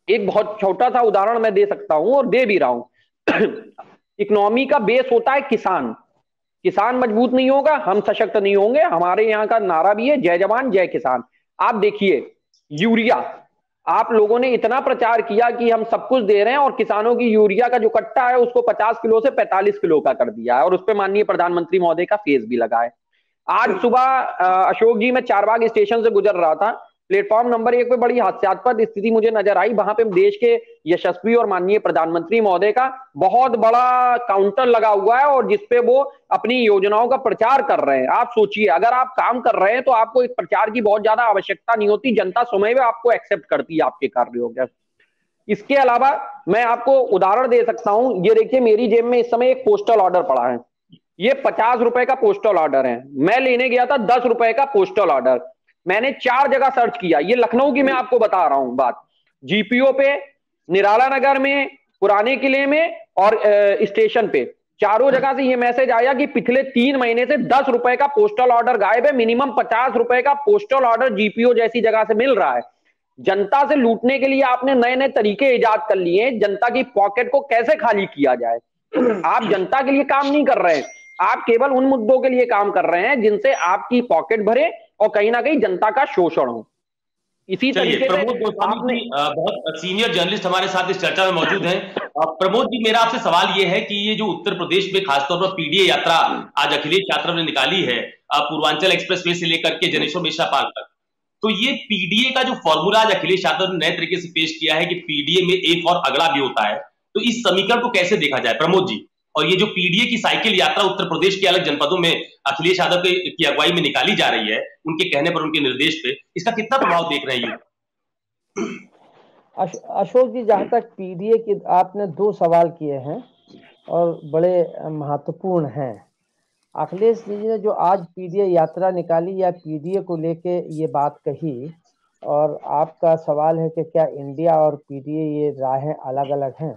एक बहुत छोटा सा उदाहरण मैं दे सकता हूं और दे भी रहा हूं। इकोनॉमी का बेस होता है किसान। किसान मजबूत नहीं होगा, हम सशक्त नहीं होंगे। हमारे यहाँ का नारा भी है, जय जवान जय किसान। आप देखिए यूरिया, आप लोगों ने इतना प्रचार किया कि हम सब कुछ दे रहे हैं और किसानों की यूरिया का जो कट्टा है उसको 50 किलो से 45 किलो का कर दिया है और उस पर माननीय प्रधानमंत्री महोदय का फेस भी लगा है। आज सुबह अशोक जी, मैं चारबाग स्टेशन से गुजर रहा था, प्लेटफॉर्म नंबर 1 पे बड़ी हास्यास्पद स्थिति मुझे नजर आई। वहां पे देश के यशस्वी और माननीय प्रधानमंत्री महोदय का बहुत बड़ा काउंटर लगा हुआ है और जिसपे वो अपनी योजनाओं का प्रचार कर रहे हैं। आप सोचिए, अगर आप काम कर रहे हैं तो आपको एक प्रचार की बहुत ज्यादा आवश्यकता नहीं होती, जनता स्वयं आपको एक्सेप्ट करती है आपके कार्यों को। इसके अलावा मैं आपको उदाहरण दे सकता हूं। ये देखिए, मेरी जेब में इस समय एक पोस्टल ऑर्डर पड़ा है। ये 50 रुपए का पोस्टल ऑर्डर है। मैं लेने गया था 10 रुपए का पोस्टल ऑर्डर। मैंने 4 जगह सर्च किया। ये लखनऊ की मैं आपको बता रहा हूं बात, जीपीओ पे, निराला नगर में, पुराने किले में और स्टेशन पे, चारों जगह से ये मैसेज आया कि पिछले 3 महीने से 10 रुपए का पोस्टल ऑर्डर गायब है। मिनिमम 50 रुपए का पोस्टल ऑर्डर जीपीओ जैसी जगह से मिल रहा है। जनता से लूटने के लिए आपने नए नए तरीके इजाद कर लिए हैं, जनता की पॉकेट को कैसे खाली किया जाए। आप जनता के लिए काम नहीं कर रहे हैं, आप केवल उन मुद्दों के लिए काम कर रहे हैं जिनसे आपकी पॉकेट भरे और कहीं ना कहीं जनता का शोषण हो। इसी तरीके से प्रमोद गोस्वामी जी बहुत सीनियर जर्नलिस्ट हमारे साथ इस चर्चा में मौजूद हैं। प्रमोद जी, मेरा आपसे सवाल ये है कि ये जो उत्तर प्रदेश में खासतौर पर पीडीए यात्रा आज अखिलेश यादव ने निकाली है, पूर्वांचल एक्सप्रेसवे से लेकर के जनेश्वर मिश्रा पार्क तक, तो ये पीडीए का जो फॉर्मूला आज अखिलेश यादव ने नए तरीके से पेश किया है कि पीडीए में एक और अगला भी होता है, तो इस समीकरण को कैसे देखा जाए प्रमोद जी? और ये जो पीडीए की साइकिल यात्रा उत्तर प्रदेश के अलग जनपदों में अखिलेश यादव की अगुवाई में निकाली जा रही है, उनके कहने पर, उनके निर्देश पे, इसका कितना प्रभाव देख रहे हैं? अशोक जी, जहां तक पीडीए की आपने 2 सवाल किए हैं और बड़े महत्वपूर्ण हैं। अखिलेश जी ने जो आज पीडीए यात्रा निकाली या पीडीए को लेके ये बात कही, और आपका सवाल है कि क्या इंडिया और पीडीए ये राहें अलग अलग हैं,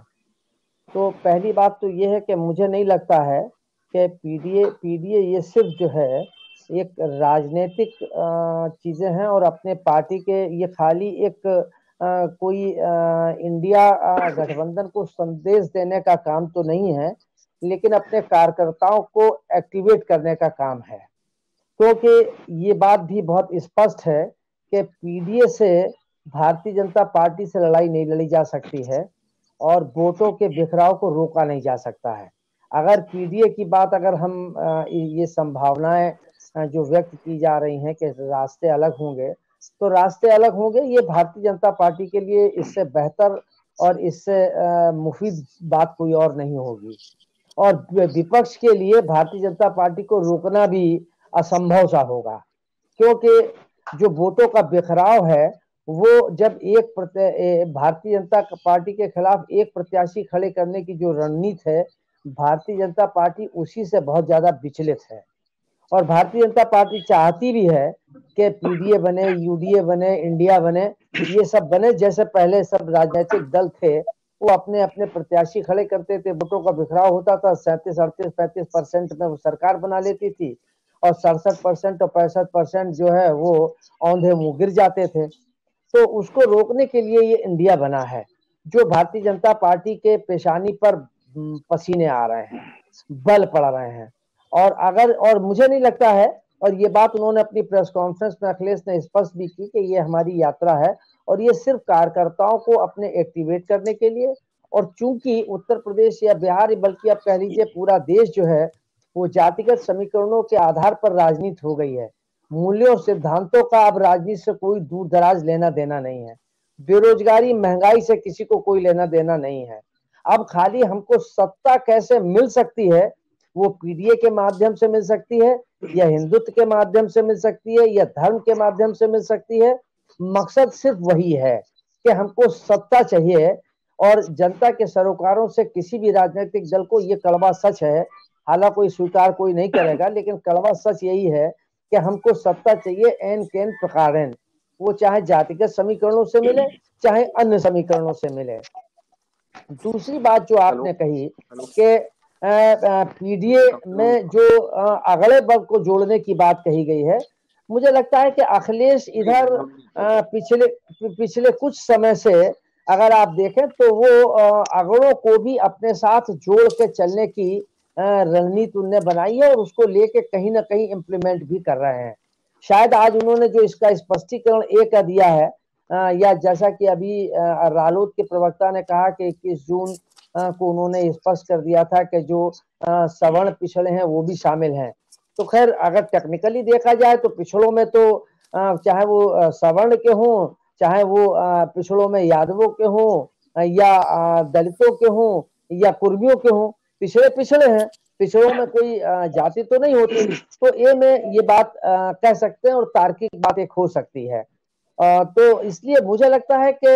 तो पहली बात तो ये है कि मुझे नहीं लगता है कि पीडीए ये सिर्फ जो है एक राजनीतिक चीजें हैं और अपने पार्टी के ये खाली एक कोई इंडिया गठबंधन को संदेश देने का काम तो नहीं है, लेकिन अपने कार्यकर्ताओं को एक्टिवेट करने का काम है। क्योंकि ये बात भी बहुत स्पष्ट है कि पीडीए से भारतीय जनता पार्टी से लड़ाई नहीं लड़ी जा सकती है और वोटों के बिखराव को रोका नहीं जा सकता है। अगर पीडीए की बात, अगर हम ये संभावनाएं जो व्यक्त की जा रही हैं कि रास्ते अलग होंगे, तो रास्ते अलग होंगे। ये भारतीय जनता पार्टी के लिए इससे बेहतर और इससे मुफीद बात कोई और नहीं होगी, और विपक्ष के लिए भारतीय जनता पार्टी को रोकना भी असंभव सा होगा, क्योंकि जो वोटों का बिखराव है वो जब भारतीय जनता पार्टी के खिलाफ एक प्रत्याशी खड़े करने की जो रणनीति है, भारतीय जनता पार्टी उसी से बहुत ज्यादा विचलित है। और भारतीय जनता पार्टी चाहती भी है कि पीडीए बने, यूडीए बने, इंडिया बने, ये सब बने। जैसे पहले सब राजनीतिक दल थे वो अपने अपने प्रत्याशी खड़े करते थे, वोटों का बिखराव होता था, 37, 38, 35% में वो सरकार बना लेती थी और 67% और 65% जो है वो औंधे मुंह गिर जाते थे। तो उसको रोकने के लिए ये इंडिया बना है, जो भारतीय जनता पार्टी के पेशानी पर पसीने आ रहे हैं, बल पड़ रहे हैं। और मुझे नहीं लगता है, और ये बात उन्होंने अपनी प्रेस कॉन्फ्रेंस में अखिलेश ने स्पष्ट भी की कि ये हमारी यात्रा है और ये सिर्फ कार्यकर्ताओं को अपने एक्टिवेट करने के लिए, और चूंकि उत्तर प्रदेश या बिहार, बल्कि आप कह लीजिए पूरा देश जो है वो जातिगत समीकरणों के आधार पर राजनीति हो गई है। मूल्यों और सिद्धांतों का अब राजनीति से कोई दूर दराज लेना देना नहीं है। बेरोजगारी महंगाई से किसी को कोई लेना देना नहीं है। अब खाली हमको सत्ता कैसे मिल सकती है, वो पीडीए के माध्यम से मिल सकती है, या हिंदुत्व के माध्यम से मिल सकती है, या धर्म के माध्यम से मिल सकती है। मकसद सिर्फ वही है कि हमको सत्ता चाहिए। और जनता के सरोकारों से किसी भी राजनीतिक दल को, ये कड़वा सच है, हालांकि कोई स्वीकार कोई नहीं करेगा, लेकिन कड़वा सच यही है कि हमको सत्ता चाहिए एन केन प्रकारेण, वो चाहे जातिगत समीकरणों से मिले चाहे अन्य समीकरणों से मिले। दूसरी बात जो आपने कही कि पीडीए में जो अगले वर्ग को जोड़ने की बात कही गई है, मुझे लगता है कि अखिलेश इधर पिछले कुछ समय से अगर आप देखें तो वो अगड़ों को भी अपने साथ जोड़ के चलने की रणनीति उन्होंने बनाई है और उसको लेके कहीं ना कहीं इम्प्लीमेंट भी कर रहे हैं। शायद आज उन्होंने जो इसका स्पष्टीकरण एक दिया है, या जैसा कि अभी रालोद के प्रवक्ता ने कहा कि 21 जून को उन्होंने स्पष्ट कर दिया था कि जो सवर्ण पिछड़े हैं वो भी शामिल हैं। तो खैर अगर टेक्निकली देखा जाए तो पिछड़ों में तो चाहे वो सवर्ण के हों, चाहे वो पिछड़ों में यादवों के हों या दलितों के हों या कुर्मियों के हों, पिछड़े हैं। पिछड़ों में कोई जाति तो नहीं होती। तो ये में ये बात कह सकते हैं और तार्किक बात एक हो सकती है। तो इसलिए मुझे लगता है कि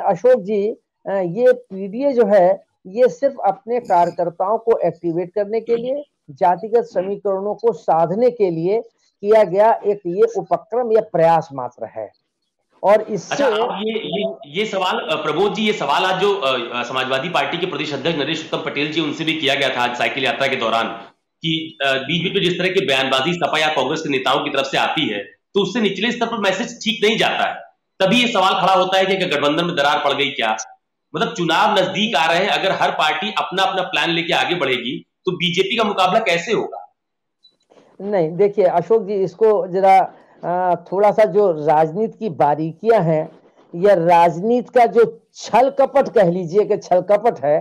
अशोक जी, ये पीडीए जो है ये सिर्फ अपने कार्यकर्ताओं को एक्टिवेट करने के लिए, जातिगत समीकरणों को साधने के लिए किया गया एक ये उपक्रम या प्रयास मात्र है। और इससे ये सवाल प्रबोध जी, ये सवाल आज जो समाजवादी पार्टी के प्रदेश अध्यक्ष नरेश उत्तम पटेल जी उनसे भी किया गया था आज साइकिल यात्रा के दौरान कि बीच में जिस तरह की बयानबाजी सपा या कांग्रेस के नेताओं की तरफ से आती है तो उससे निचले स्तर पर मैसेज ठीक नहीं जाता है। तभी ये सवाल खड़ा होता है कि गठबंधन में दरार पड़ गई क्या? मतलब चुनाव नजदीक आ रहे हैं, अगर हर पार्टी अपना अपना प्लान लेके आगे बढ़ेगी तो बीजेपी का मुकाबला कैसे होगा? नहीं, देखिए अशोक जी, इसको जरा थोड़ा सा जो राजनीति की बारीकियां हैं या राजनीति का जो छल कपट कह लीजिए कि छल कपट है,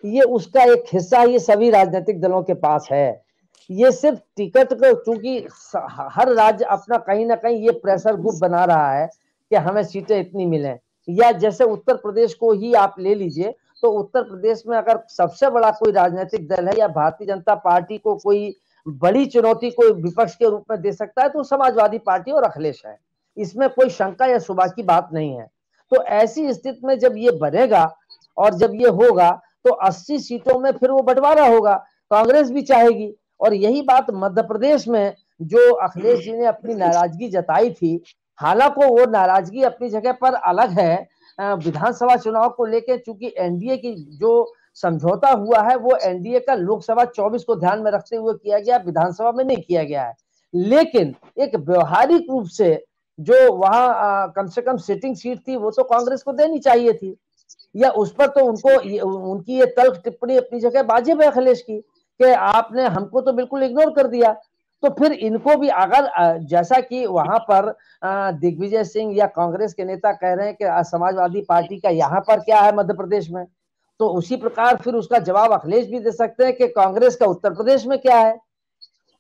ये उसका एक हिस्सा ये सभी राजनीतिक दलों के पास है। ये सिर्फ टिकट को, चूंकि हर राज्य अपना कहीं ना कहीं ये प्रेशर ग्रुप बना रहा है कि हमें सीटें इतनी मिलें, या जैसे उत्तर प्रदेश को ही आप ले लीजिए तो उत्तर प्रदेश में अगर सबसे बड़ा कोई राजनीतिक दल है या भारतीय जनता पार्टी को कोई बड़ी चुनौती कोई विपक्ष के रूप में दे सकता है तो समाजवादी पार्टी और अखिलेश है। इसमें कोई शंका या शुबा की बात नहीं है। तो ऐसी स्थिति में जब ये बनेगा और जब ये होगा तो 80 सीटों में फिर वो बंटवारा होगा, कांग्रेस भी चाहेगी। और यही बात मध्य प्रदेश में जो अखिलेश जी ने अपनी नाराजगी जताई थी, हालांकि वो नाराजगी अपनी जगह पर अलग है विधानसभा चुनाव को लेकर, चूंकि एनडीए की जो समझौता हुआ है वो एनडीए का लोकसभा 24 को ध्यान में रखते हुए किया गया, विधानसभा में नहीं किया गया है। लेकिन एक व्यवहारिक रूप से जो वहां कम से कम सिटिंग सीट थी वो तो कांग्रेस को देनी चाहिए थी, या उस पर तो उनकी ये तल्ख टिप्पणी अपनी जगह वाजिब है अखिलेश की कि आपने हमको तो बिल्कुल इग्नोर कर दिया। तो फिर इनको भी अगर जैसा कि वहां पर दिग्विजय सिंह या कांग्रेस के नेता कह रहे हैं कि समाजवादी पार्टी का यहाँ पर क्या है मध्य प्रदेश में, तो उसी प्रकार फिर उसका जवाब अखिलेश भी दे सकते हैं कि कांग्रेस का उत्तर प्रदेश में क्या है।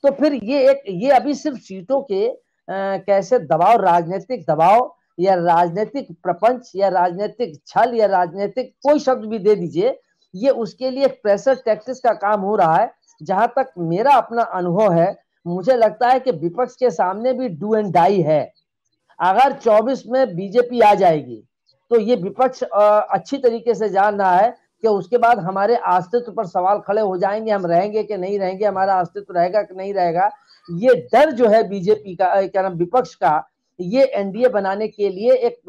तो फिर ये अभी सिर्फ सीटों के कैसे दबाव, राजनीतिक दबाव या राजनीतिक प्रपंच या राजनीतिक छल या राजनीतिक कोई शब्द भी दे दीजिए, ये उसके लिए प्रेशर टैक्टिक्स का काम हो रहा है। जहां तक मेरा अपना अनुभव है, मुझे लगता है कि विपक्ष के सामने भी डू एंड डाई है। अगर 24 में बीजेपी आ जाएगी तो ये विपक्ष अच्छी तरीके से जान रहा है कि उसके बाद हमारे अस्तित्व पर सवाल खड़े हो जाएंगे, हम रहेंगे कि नहीं रहेंगे, हमारा अस्तित्व रहेगा कि नहीं रहेगा। ये डर जो है बीजेपी का, क्या नाम, विपक्ष का, ये एनडीए बनाने के लिए एक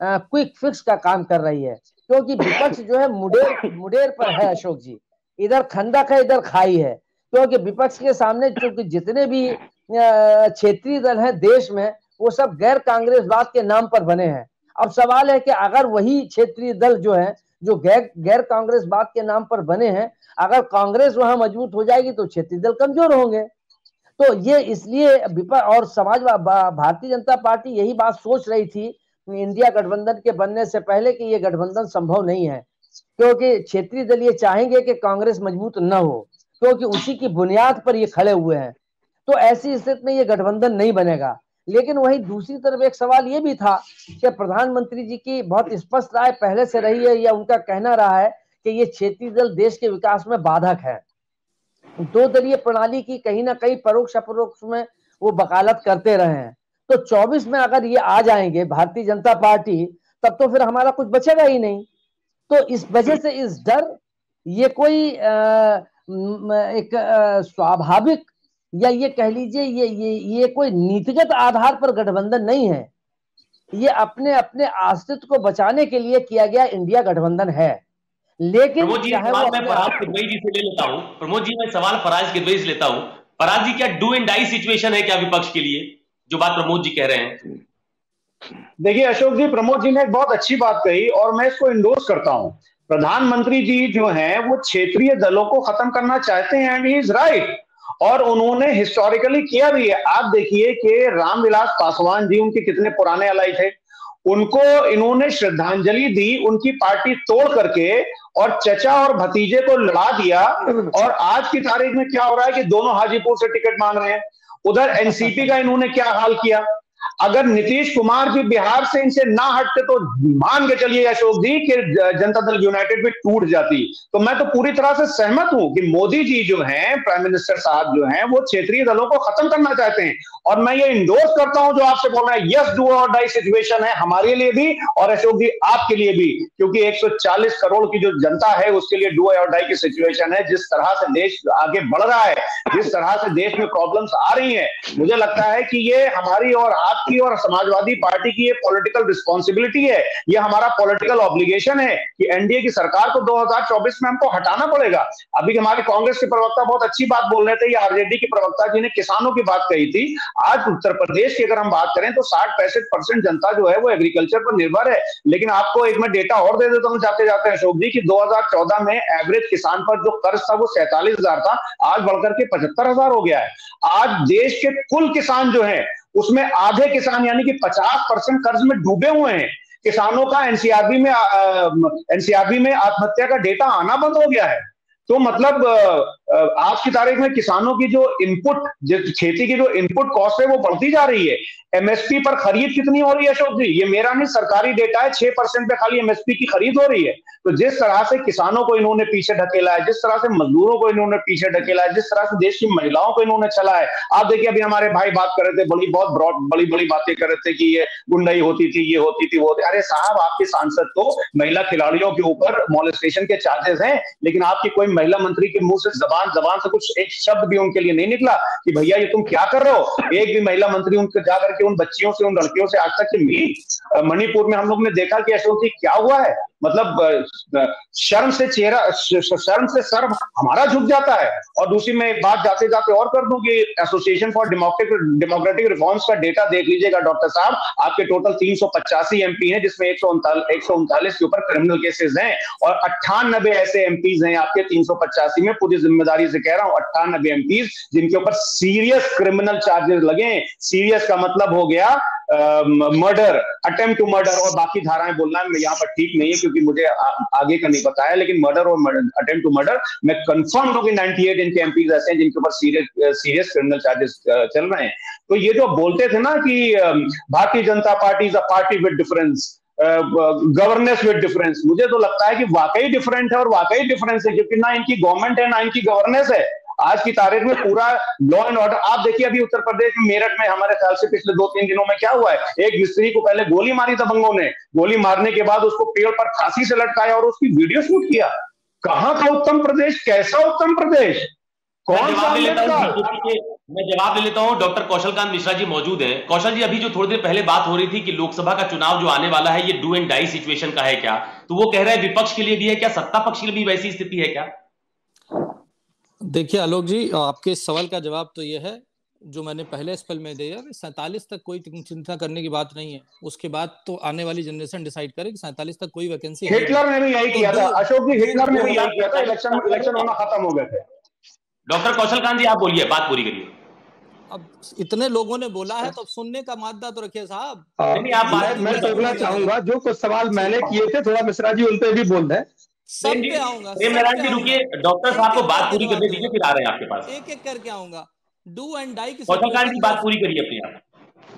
क्विक फिक्स का काम कर रही है। क्योंकि विपक्ष जो है मुडेर पर है अशोक जी, इधर खंडक है इधर खाई है। क्योंकि विपक्ष के सामने चूंकि जितने भी क्षेत्रीय दल हैं देश में वो सब गैर कांग्रेसवाद के नाम पर बने हैं। अब सवाल है कि अगर वही क्षेत्रीय दल जो है जो गैर कांग्रेसवाद के नाम पर बने हैं, अगर कांग्रेस वहां मजबूत हो जाएगी तो क्षेत्रीय दल कमजोर होंगे। तो ये इसलिए और भारतीय जनता पार्टी यही बात सोच रही थी इंडिया गठबंधन के बनने से पहले कि ये गठबंधन संभव नहीं है, क्योंकि क्षेत्रीय दल ये चाहेंगे कि कांग्रेस मजबूत न हो, क्योंकि उसी की बुनियाद पर ये खड़े हुए हैं। तो ऐसी स्थिति में ये गठबंधन नहीं बनेगा। लेकिन वहीं दूसरी तरफ एक सवाल ये भी था कि प्रधानमंत्री जी की बहुत स्पष्ट राय पहले से रही है, या उनका कहना रहा है कि ये क्षेत्रीय दल देश के विकास में बाधक है। दो दलीय प्रणाली की कहीं ना कहीं परोक्ष अपरोक्ष में वो वकालत करते रहे हैं। तो 24 में अगर ये आ जाएंगे भारतीय जनता पार्टी, तब तो फिर हमारा कुछ बचेगा ही नहीं। तो इस वजह से इस डर, ये कोई एक स्वाभाविक, या ये कह लीजिए ये कोई नीतिगत आधार पर गठबंधन नहीं है। ये अपने अपने अस्तित्व को बचाने के लिए किया गया इंडिया गठबंधन है। लेकिन प्रमोद जी, सवाल मैं फराज किदवई जी से ले लेता हूं। प्रमोद जी, मैं सवाल फराज किदवई से लेता हूं। फराज जी, क्या डू एंड डाई सिचुएशन है क्या विपक्ष के लिए, जो बात प्रमोद जी कह रहे हैं? देखिए अशोक जी, प्रमोद जी ने एक बहुत अच्छी बात कही और मैं इसको इंडोर्स करता हूं। प्रधानमंत्री जी जो हैं वो क्षेत्रीय दलों को खत्म करना चाहते हैं, एंड ही इज राइट। और उन्होंने हिस्टोरिकली किया भी है। आप देखिए कि रामविलास पासवान जी, उनके कितने पुराने अलाई थे, उनको इन्होंने श्रद्धांजलि दी उनकी पार्टी तोड़ करके, और चचा और भतीजे को लड़ा दिया। और आज की तारीख में क्या हो रहा है कि दोनों हाजीपुर से टिकट मांग रहे हैं। उधर एनसीपी का इन्होंने क्या हाल किया। अगर नीतीश कुमार जी बिहार से इनसे ना हटते तो मान के चलिए अशोक जी कि जनता दल यूनाइटेड भी टूट जाती। तो मैं तो पूरी तरह से सहमत हूं कि मोदी जी जो हैं, प्राइम मिनिस्टर साहब जो हैं, वो क्षेत्रीय दलों को खत्म करना चाहते हैं। और मैं ये इंडोर्स करता हूं जो आपसे बोल रहे हैं। यस, डू और डाई सिचुएशन है हमारे लिए भी और अशोक जी आपके लिए भी, क्योंकि 140 करोड़ की जो जनता है उसके लिए डू और डाई की सिचुएशन है। जिस तरह से देश आगे बढ़ रहा है, जिस तरह से देश में प्रॉब्लम्स आ रही है, मुझे लगता है कि ये हमारी और आपकी और समाजवादी पार्टी की ये पॉलिटिकल रिस्पॉन्सिबिलिटी है, ये हमारा पॉलिटिकल ऑब्लिगेशन है कि एनडीए की सरकार को 2024 में हमको हटाना पड़ेगा। अभी हमारे कांग्रेस के प्रवक्ता बहुत अच्छी बात बोल रहे थे, या आरजेडी के प्रवक्ता जी ने किसानों की बात कही थी। आज उत्तर प्रदेश की अगर हम बात करें तो 60-65% जनता जो है वो एग्रीकल्चर पर निर्भर है। लेकिन आपको एक मैं डेटा और दे देता हूं जाते जाते अशोक जी, कि 2014 में एवरेज किसान पर जो कर्ज था वो 47,000 था, आज बढ़कर के 75,000 हो गया है। आज देश के कुल किसान जो है उसमें आधे किसान यानी कि 50% कर्ज में डूबे हुए हैं। किसानों का एनसीआरबी में आत्महत्या का डेटा आना बंद हो गया है। तो मतलब आज की तारीख में किसानों की जो इनपुट, खेती की जो इनपुट कॉस्ट है वो बढ़ती जा रही है। एमएसपी पर खरीद कितनी हो रही है अशोक जी, ये मेरा नहीं सरकारी डेटा है, 6% पे खाली एमएसपी की खरीद हो रही है। तो जिस तरह से किसानों को इन्होंने पीछे ढकेला है, जिस तरह से मजदूरों को इन्होंने पीछे ढकेला है, जिस तरह से देश की महिलाओं को इन्होंने चला है। आप देखिए अभी हमारे भाई बात कर रहे थे, बड़ी बड़ी बातें कर रहे थे कि ये गुंडाई होती थी, ये होती थी, वो होती। अरे साहब, आपके सांसद तो महिला खिलाड़ियों के ऊपर मॉलेस्टेशन के चार्जेस हैं, लेकिन आपकी कोई महिला मंत्री के मुंह से जबान से कुछ एक शब्द भी उनके लिए नहीं निकला कि भैया ये तुम क्या कर रहे हो। एक भी महिला मंत्री उनके जाकर के उन बच्चियों से, उन लड़कियों से आज तक की मिली। मणिपुर में हम लोग ने देखा कि अशोक जी क्या हुआ है, मतलब शर्म से सर हमारा झुक जाता है। और दूसरी मैं बात जाते जाते और कर दूं कि एसोसिएशन फॉर डेमोक्रेटिक रिफॉर्म्स का डेटा देख लीजिएगा डॉक्टर साहब, आपके टोटल 385 एमपी हैं, जिसमें 139 के ऊपर क्रिमिनल केसेस हैं, और 98 ऐसे एमपीज हैं आपके 385 में, पूरी जिम्मेदारी से कह रहा हूं, 98 एमपीज जिनके ऊपर सीरियस क्रिमिनल चार्जेस लगे। सीरियस का मतलब हो गया मर्डर, अटेम्प्ट टू मर्डर, और बाकी धाराएं बोलना मैं यहाँ पर ठीक नहीं है क्योंकि मुझे आगे का नहीं पता है, लेकिन मर्डर और अटेम्प्ट टू मर्डर मैं कंफर्म हूं कि 98 इनके एमपीज ऐसे हैं जिनके ऊपर सीरियस क्रिमिनल चार्जेस चल रहे हैं। तो ये जो बोलते थे ना कि Bharatiya Janata party is a party with difference, governance with difference, मुझे तो लगता है कि वाकई डिफरेंट है, और वाकई डिफरेंस है क्योंकि ना इनकी गवर्नमेंट है ना इनकी गवर्नेंस है। आज की तारीख में पूरा लॉ एंड ऑर्डर आप देखिए, अभी उत्तर प्रदेश में मेरठ में हमारे ख्याल से पिछले 2-3 दिनों में क्या हुआ है, एक मिस्त्री को पहले गोली मारी दबंगों ने, गोली मारने के बाद उसको पेड़ पर फांसी से लटकाया और उसकी वीडियो शूट किया। कहां का उत्तम प्रदेश, कैसा उत्तम प्रदेश, कौन सा? मैं जवाब ले लेता हूं। डॉक्टर कौशलकांत मिश्रा जी मौजूद हैं। कौशल जी, अभी जो थोड़ी देर पहले बात हो रही थी कि लोकसभा का चुनाव जो आने वाला है ये डू एंड डाई सिचुएशन का है क्या, तो वो कह रहे हैं विपक्ष के लिए भी है क्या, सत्ता पक्ष के लिए भी वैसी स्थिति है क्या? देखिए आलोक जी, आपके इस सवाल का जवाब तो ये है जो मैंने पहले स्पेल में दिया, 47 तक कोई चिंता करने की बात नहीं है। उसके बाद तो आने वाली जनरेशन डिसाइड करे कि 47 तक कोई वैकेंसी। हिटलर ने भी यही किया था अशोक जी, हिटलर ने भी यही किया था, इलेक्शन होना खत्म हो गए थे। डॉक्टर कौशलकांत जी, आप बोलिए, बात पूरी करिए। अब इतने लोगों ने बोला है तो अब सुनने का मादा तो रखिए साहब। मैं टोकना चाहूंगा, जो कुछ सवाल मैंने किए थे थोड़ा मिश्रा जी उन पे भी बोल दें। सब पे आऊंगा। प्रेम नारायण जी रुकिए, डॉक्टर साहब को बात पूरी करने दीजिए, फिर आ रहे हैं आपके पास। एक एक करके आऊंगा। डू एंड डाई की कौशल जी बात पूरी करिए अपनी आप।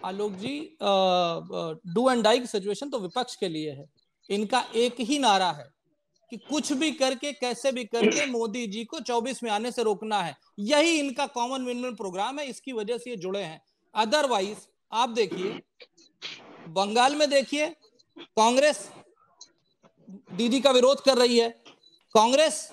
आलोक जी, डू एंड डाई की सिचुएशन तो विपक्ष के लिए है। इनका एक ही नारा है कि कुछ भी करके कैसे भी करके मोदी जी को 24 में आने से रोकना है। यही इनका कॉमन मिनिमम प्रोग्राम है, इसकी वजह से ये जुड़े हैं। अदरवाइज आप देखिए, बंगाल में देखिए, कांग्रेस दीदी का विरोध कर रही है, कांग्रेस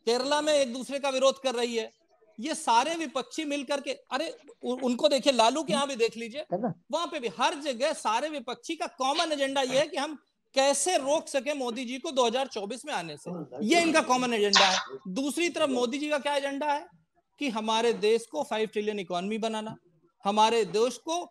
केरला में एक दूसरे का विरोध कर रही है। ये सारे विपक्षी मिलकर के, अरे उनको देखिए, लालू के यहाँ भी देख लीजिए, वहां पे भी हर जगह सारे विपक्षी का कॉमन एजेंडा ये है कि हम कैसे रोक सके मोदी जी को 2024 में आने से। ये इनका कॉमन एजेंडा है। दूसरी तरफ मोदी जी का क्या एजेंडा है कि हमारे देश को 5 ट्रिलियन इकोनॉमी बनाना, हमारे देश को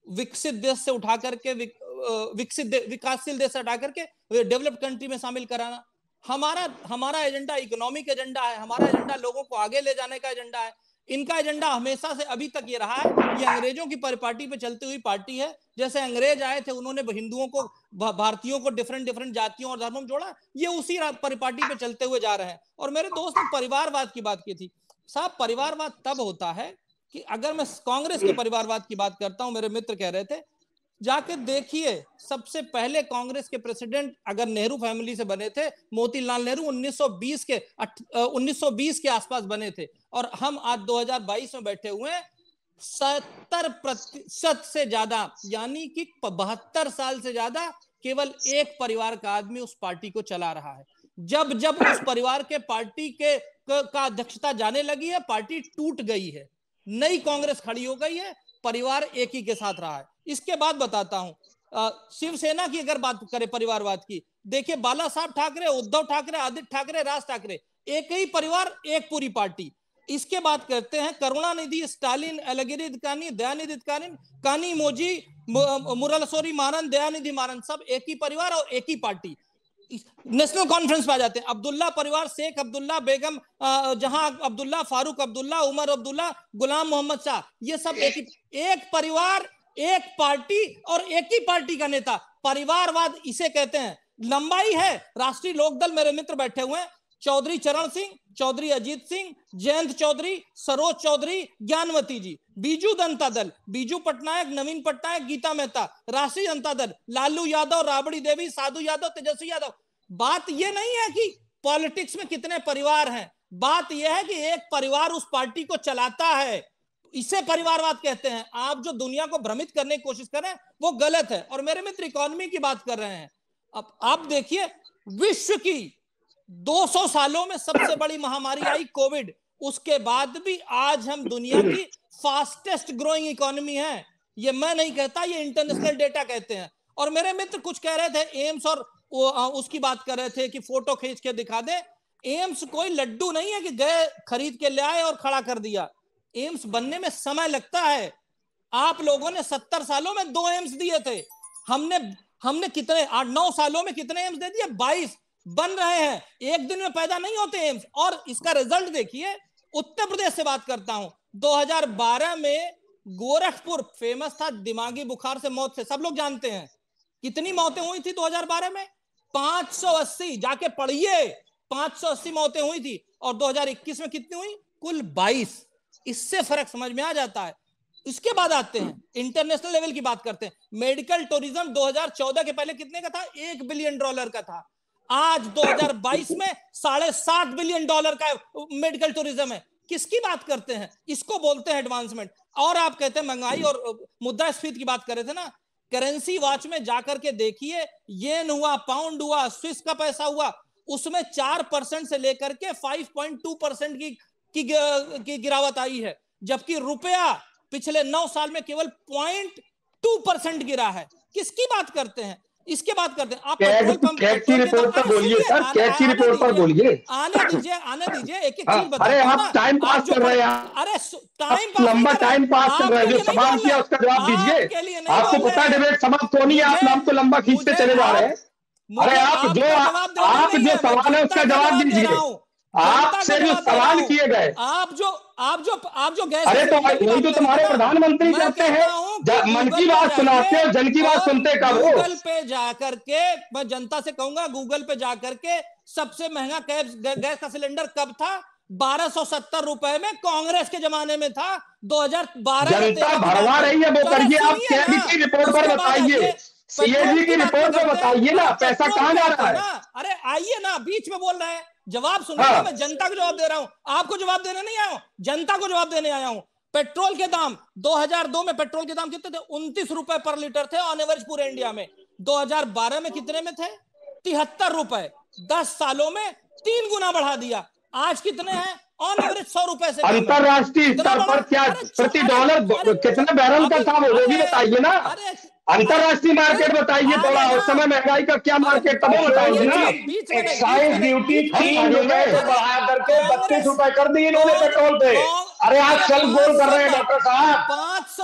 विकसित देश से उठा करके विकासशील देश से हटा करके डेवलप्ड कंट्री में शामिल कराना। हमारा एजेंडा इकोनॉमिक एजेंडा है, हमारा एजेंडा लोगों को आगे ले जाने का एजेंडा है। इनका एजेंडा हमेशा से अभी तक ये रहा है, ये अंग्रेजों की परिपाटी पे चलती हुई पार्टी है। जैसे अंग्रेज आए थे, उन्होंने हिंदुओं को, भारतीयों को डिफरेंट जातियों और धर्मों में जोड़ा, ये उसी परिपाटी पे चलते हुए जा रहे हैं। और मेरे दोस्त ने परिवारवाद की बात की थी। साहब, परिवारवाद तब होता है कि अगर मैं कांग्रेस के परिवारवाद की बात करता हूं, मेरे मित्र कह रहे थे, जाके देखिए, सबसे पहले कांग्रेस के प्रेसिडेंट अगर नेहरू फैमिली से बने थे, मोतीलाल नेहरू 1920 के आसपास बने थे, और हम आज 2022 में बैठे हुए हैं। 70% से ज्यादा, यानी कि 72 साल से ज्यादा केवल एक परिवार का आदमी उस पार्टी को चला रहा है। जब उस परिवार के पार्टी का अध्यक्षता जाने लगी है, पार्टी टूट गई है, नई कांग्रेस खड़ी हो गई है, परिवार एक ही के साथ रहा है। इसके बाद बताता हूं, शिवसेना की अगर बात करें परिवारवाद की, देखिए, बाला साहब ठाकरे, उद्धव ठाकरे, आदित्य ठाकरे, राज ठाकरे, एक ही परिवार, एक पूरी पार्टी। इसके बात करते हैं करुणानिधि स्टालिन, एलगिरी दयानिधि कानी मोजी, मुरलसोरी मारन, दयानिधि मारन, सब एक ही परिवार और एक ही पार्टी। नेशनल कॉन्फ्रेंस पे आ जाते हैं, अब्दुल्ला परिवार, शेख अब्दुल्ला, बेगम जहां अब्दुल्ला, फारूक अब्दुल्ला, उमर अब्दुल्ला, गुलाम मोहम्मद शाह, ये सब एक परिवार, एक पार्टी और एक ही पार्टी का नेता। परिवारवाद इसे कहते हैं। लंबाई है। राष्ट्रीय लोकदल, मेरे मित्र बैठे हुए हैं, चौधरी चरण सिंह, चौधरी अजीत सिंह, जयंत चौधरी, सरोज चौधरी, ज्ञानवती जी, बीजू जनता दल, बीजू पटनायक, नवीन पटनायक, गीता मेहता, राष्ट्रीय जनता दल, लालू यादव, राबड़ी देवी, साधु यादव, तेजस्वी यादव। बात यह नहीं है कि पॉलिटिक्स में कितने परिवार हैं, बात यह है कि एक परिवार उस पार्टी को चलाता है। इसे परिवारवाद कहते हैं। आप जो दुनिया को भ्रमित करने की कोशिश कर रहे हैं वो गलत है। और मेरे मित्र इकोनॉमी की बात कर रहे हैं। अब आप देखिए, विश्व की 200 सालों में सबसे बड़ी महामारी आई कोविड, उसके बाद भी आज हम दुनिया की फास्टेस्ट ग्रोइंग इकोनॉमी है। ये मैं नहीं कहता, ये इंटरनेशनल डेटा कहते हैं। और मेरे मित्र कुछ कह रहे थे एम्स और उसकी बात कर रहे थे कि फोटो खींच के दिखा दे। एम्स कोई लड्डू नहीं है कि गए खरीद के ले आए और खड़ा कर दिया। एम्स बनने में समय लगता है। आप लोगों ने 70 सालों में 2 एम्स दिए थे, हमने कितने 8-9 सालों में कितने एम्स दे दिए? 22 बन रहे हैं। एक दिन में पैदा नहीं होते एम्स। और इसका रिजल्ट देखिए। उत्तर प्रदेश से बात करता हूं, 2012 में गोरखपुर फेमस था दिमागी बुखार से मौत से, सब लोग जानते हैं। कितनी मौतें हुई थी 2012 में? 580, जाके पढ़िए, 580 मौतें हुई थी। और 2021 में कितनी हुई? कुल 22। इससे फर्क समझ में आ जाता है। इसके बाद आते हैं इंटरनेशनल लेवल की बात करते हैं। मेडिकल टूरिज्म 2014 के पहले कितने का था? $1 बिलियन का था। आज 2022 में $7.5 बिलियन का मेडिकल टूरिज्म है। किसकी बात करते हैं? इसको बोलते हैं एडवांसमेंट। और आप कहते हैं महंगाई और मुद्रास्फीति की बात कर रहे थे ना, करेंसी वॉच में जाकर के देखिए, येन हुआ, पाउंड हुआ, स्विस का पैसा हुआ, उसमें 4% से लेकर के 5.2% की गिरावट आई है। जबकि रुपया पिछले 9 साल में केवल 0.2% गिरा है। किसकी बात करते हैं? इसके बात करते हैं। आप पेट्रोल पंप की रिपोर्ट पर बोलिए सर, कैट की रिपोर्ट पर बोलिए। आने दीजिए, एक चीज बताओ। अरे आप टाइम पास कर रहे हैं। अरे टाइम लंबा टाइम पास कर रहे हैं। जो सवाल किया उसका जवाब दीजिए। आपको पता है डिबेट समाप्त होनी है, आप नाम को लंबा खींचते चले जा रहे हैं। अरे आप जो सवाल है उसका जवाब दीजिए। आपसे जो सवाल किए गए, आप जो गैस, अरे तो वही तो तुम्हारे प्रधानमंत्री कहते हैं, मन की बात सुनाते हो, जन की बात सुनते कब हो? गूगल पे जाकर के, मैं जनता से कहूंगा, गूगल पे जाकर के सबसे महंगा गैस का सिलेंडर कब था? 1270 रुपए में कांग्रेस के जमाने में था, 2012 जनता भरवा रही है, वो करिए आप केबी की रिपोर्ट पर बताइए, सीएजी की रिपोर्ट पर बताइए ना, पैसा कहां जा रहा है? अरे आइए ना, बीच में बोल रहे हैं, जवाब सुनिए। मैं जनता को जवाब दे रहा हूं, आपको जवाब देने नहीं आया हूं, जनता को जवाब देने आया हूं। पेट्रोल के दाम 2002 में पेट्रोल के दाम कितने थे? 29 रुपए पर लीटर थे ऑन एवरेज पूरे इंडिया में। 2012 में कितने में थे? 73 रुपए। 10 सालों में 3 गुना बढ़ा दिया। आज कितने हैं? ऑन एवरेज 100 रुपए से। अंतरराष्ट्रीय स्तर पर क्या प्रति डॉलर कितने बैरल का था वो भी बताइए ना। अंतरराष्ट्रीय मार्केट बताइए थोड़ा, उस समय महंगाई का क्या मार्केट था वो बताइए ना। एक्साइज ड्यूटी 3 रुपए से बढ़ा करके 32 रुपए कर दी इन्होंने पेट्रोल पे। अरे आप सेल्फ गोल कर रहे हैं डॉक्टर साहब,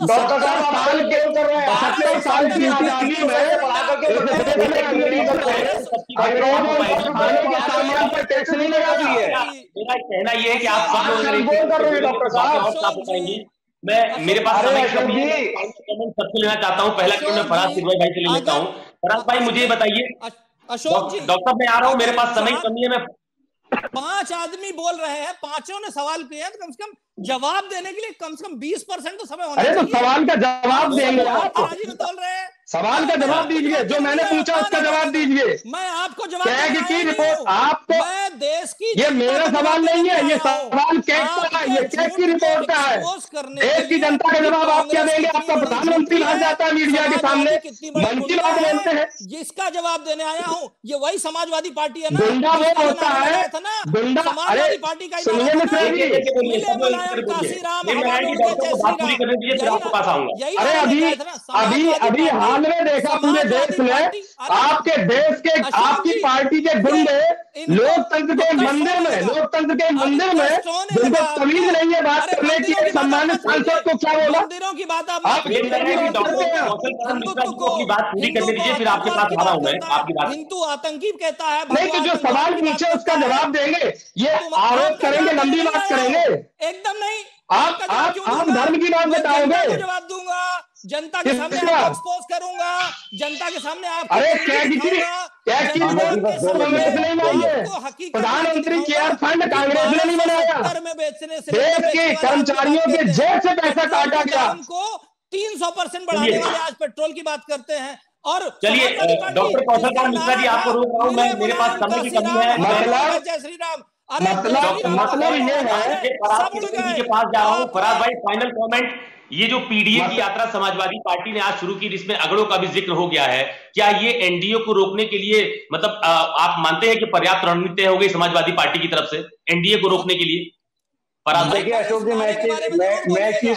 डॉक्टर साहब आप सेल्फ गोल कर रहे हैं। 70 साल की आजादी में बढ़ा करके सामान पर टैक्स नहीं लगा दी है। मेरा कहना यह है कि आप सेल्फ गोल कर रहे हैं डॉक्टर साहब। मैं मेरे पास सबसे लेना चाहता हूँ। पहला क्यों मैं फराज सिरवाई भाई से ले लेता हूँ। फराज भाई मुझे ये बताइए, अशोक जी, डॉक्टर मैं आ रहा हूँ, मेरे पास समय की कमी है। मैं 5 आदमी बोल रहे हैं, पांचों ने सवाल किए हैं, तो कम से कम जवाब देने के लिए कम से कम 20% तो समय होना चाहिए। अरे तो सवाल का जवाब देंगे आप, बोल रहे हैं सवाल का जवाब दीजिए, जो मैंने पूछा उसका जवाब दीजिए। मैं आपको जवाब की रिपोर्ट आपको, मैं देश की, ये मेरा सवाल नहीं है, ये सवाल कैग का है, ये कैग की रिपोर्ट का है। देश की जनता का जवाब आप क्या देंगे? आपका प्रधानमंत्री बाहर जाता है मीडिया के सामने, मन की बात बोलते हैं। जिसका जवाब देने आया हूँ, ये वही समाजवादी पार्टी है ना। गुंडा वो होता है, गुंडा। समाजवादी पार्टी का सुनिए मिश्रा जी, अभी हाल में देखा पूरे देश में, आपके देश के, आपकी पार्टी के गुंडे लोकतंत्र के मंदिर में, जिनको तमीज नहीं है बात करने की, सम्मानित सांसद को क्या बोला? मंदिरों की बात आप हिंदू आतंकी कहता है। नहीं तो जो सवाल पूछे उसका जवाब देंगे, ये आरोप करेंगे, लंबी बात करेंगे। एकदम नहीं, आप धर्म की बात बताओगे? जवाब दूंगा, जनता के सामने आपको एक्सपोज करूंगा, जनता के सामने आप। अरे प्रधानमंत्री केयर फंड कांग्रेस ने नहीं बनाया, देश के कर्मचारियों के जेब से पैसा काटा गया। को 300% बढ़ाने वाले आज पेट्रोल की बात करते हैं। और चलिए डॉक्टर कौशल मिश्रा जी, आपको रोक रहा हूँ मैं, मेरे पास समय की कमी है। जय श्री राम। मतलब ये है के पास जा रहा हूँ। फराज भाई फाइनल कमेंट, ये जो पीडीए की यात्रा समाजवादी पार्टी ने आज शुरू की, जिसमें अगड़ों का भी जिक्र हो गया है, क्या ये एनडीए को रोकने के लिए, मतलब आप मानते हैं कि पर्याप्त रणनीति हो गई समाजवादी पार्टी की तरफ से एनडीए को रोकने के लिए? देखिए अशोक जी, मैं एक चीज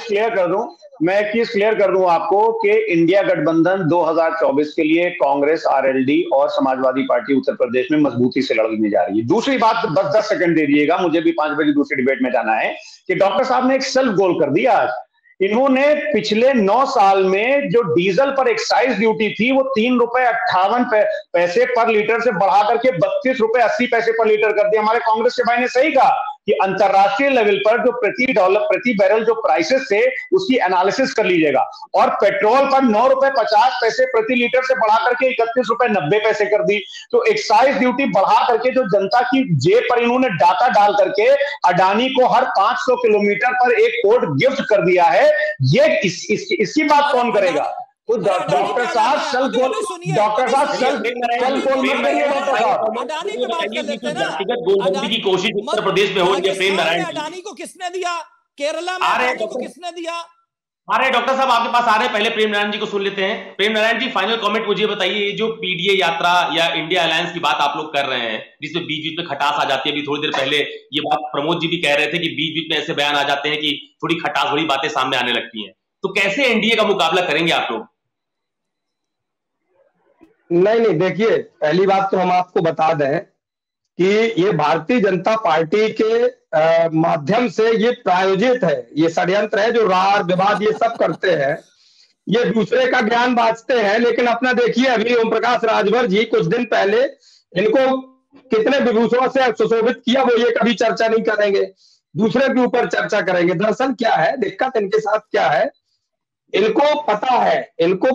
क्लियर कर दूं आपको कि इंडिया गठबंधन 2024 के लिए कांग्रेस, आरएलडी और समाजवादी पार्टी उत्तर प्रदेश में मजबूती से लड़ने जा रही है। दूसरी बात, बस 10 सेकंड दे दीजिएगा, मुझे भी 5 बजे दूसरी डिबेट में जाना है, कि डॉक्टर साहब ने एक सेल्फ गोल कर दिया आज। इन्होंने पिछले 9 साल में जो डीजल पर एक्साइज ड्यूटी थी वो 3 रुपए 58 पैसे पर लीटर से बढ़ा करके 32 रुपए 80 पैसे पर लीटर कर दिया। हमारे कांग्रेस के भाई ने सही कहा कि अंतरराष्ट्रीय लेवल पर जो प्रति बैरल जो प्राइसेस थे उसकी एनालिसिस कर लीजिएगा। और पेट्रोल पर 9 रुपए 50 पैसे प्रति लीटर से बढ़ा करके 31 रुपए 90 पैसे कर दी। तो एक्साइज ड्यूटी बढ़ा करके जो जनता की जेब पर इन्होंने डाका डाल करके अडानी को हर 500 किलोमीटर पर एक कोट गिफ्ट कर दिया है। ये इसकी बात कौन करेगा? तो डॉक्टर साहब सेल्फ गोल गोलबंदी की कोशिश उत्तर प्रदेश में हो रही है। प्रेम नारायण अडानी को किसने दिया? केरला में अडानी को किसने दिया? अरे डॉक्टर साहब आपके पास आ रहे हैं, पहले प्रेम नारायण जी को सुन लेते हैं। प्रेम नारायण जी, फाइनल कमेंट मुझे बताइए, ये जो पीडीए यात्रा या इंडिया अलायंस की बात आप लोग कर रहे हैं, जिसमें बीच बीच में खटास आ जाती है, अभी थोड़ी देर पहले ये बात प्रमोद जी भी कह रहे थे कि बीच बीच में ऐसे बयान आ जाते हैं कि थोड़ी खटास, थोड़ी बातें सामने आने लगती हैं, तो कैसे एनडीए का मुकाबला करेंगे आप लोग? नहीं, देखिए पहली बात तो हम आपको बता दें कि ये भारतीय जनता पार्टी के माध्यम से ये प्रायोजित है, ये षड्यंत्र है, जो रार विवाद ये सब करते हैं, ये दूसरे का ज्ञान बांटते हैं। लेकिन अपना देखिए, अभी ओम प्रकाश राजभर जी कुछ दिन पहले इनको कितने विभूषणों से सुशोभित किया, वो ये कभी चर्चा नहीं करेंगे, दूसरे के ऊपर चर्चा करेंगे। दरअसल क्या है दिक्कत इनके साथ क्या है, इनको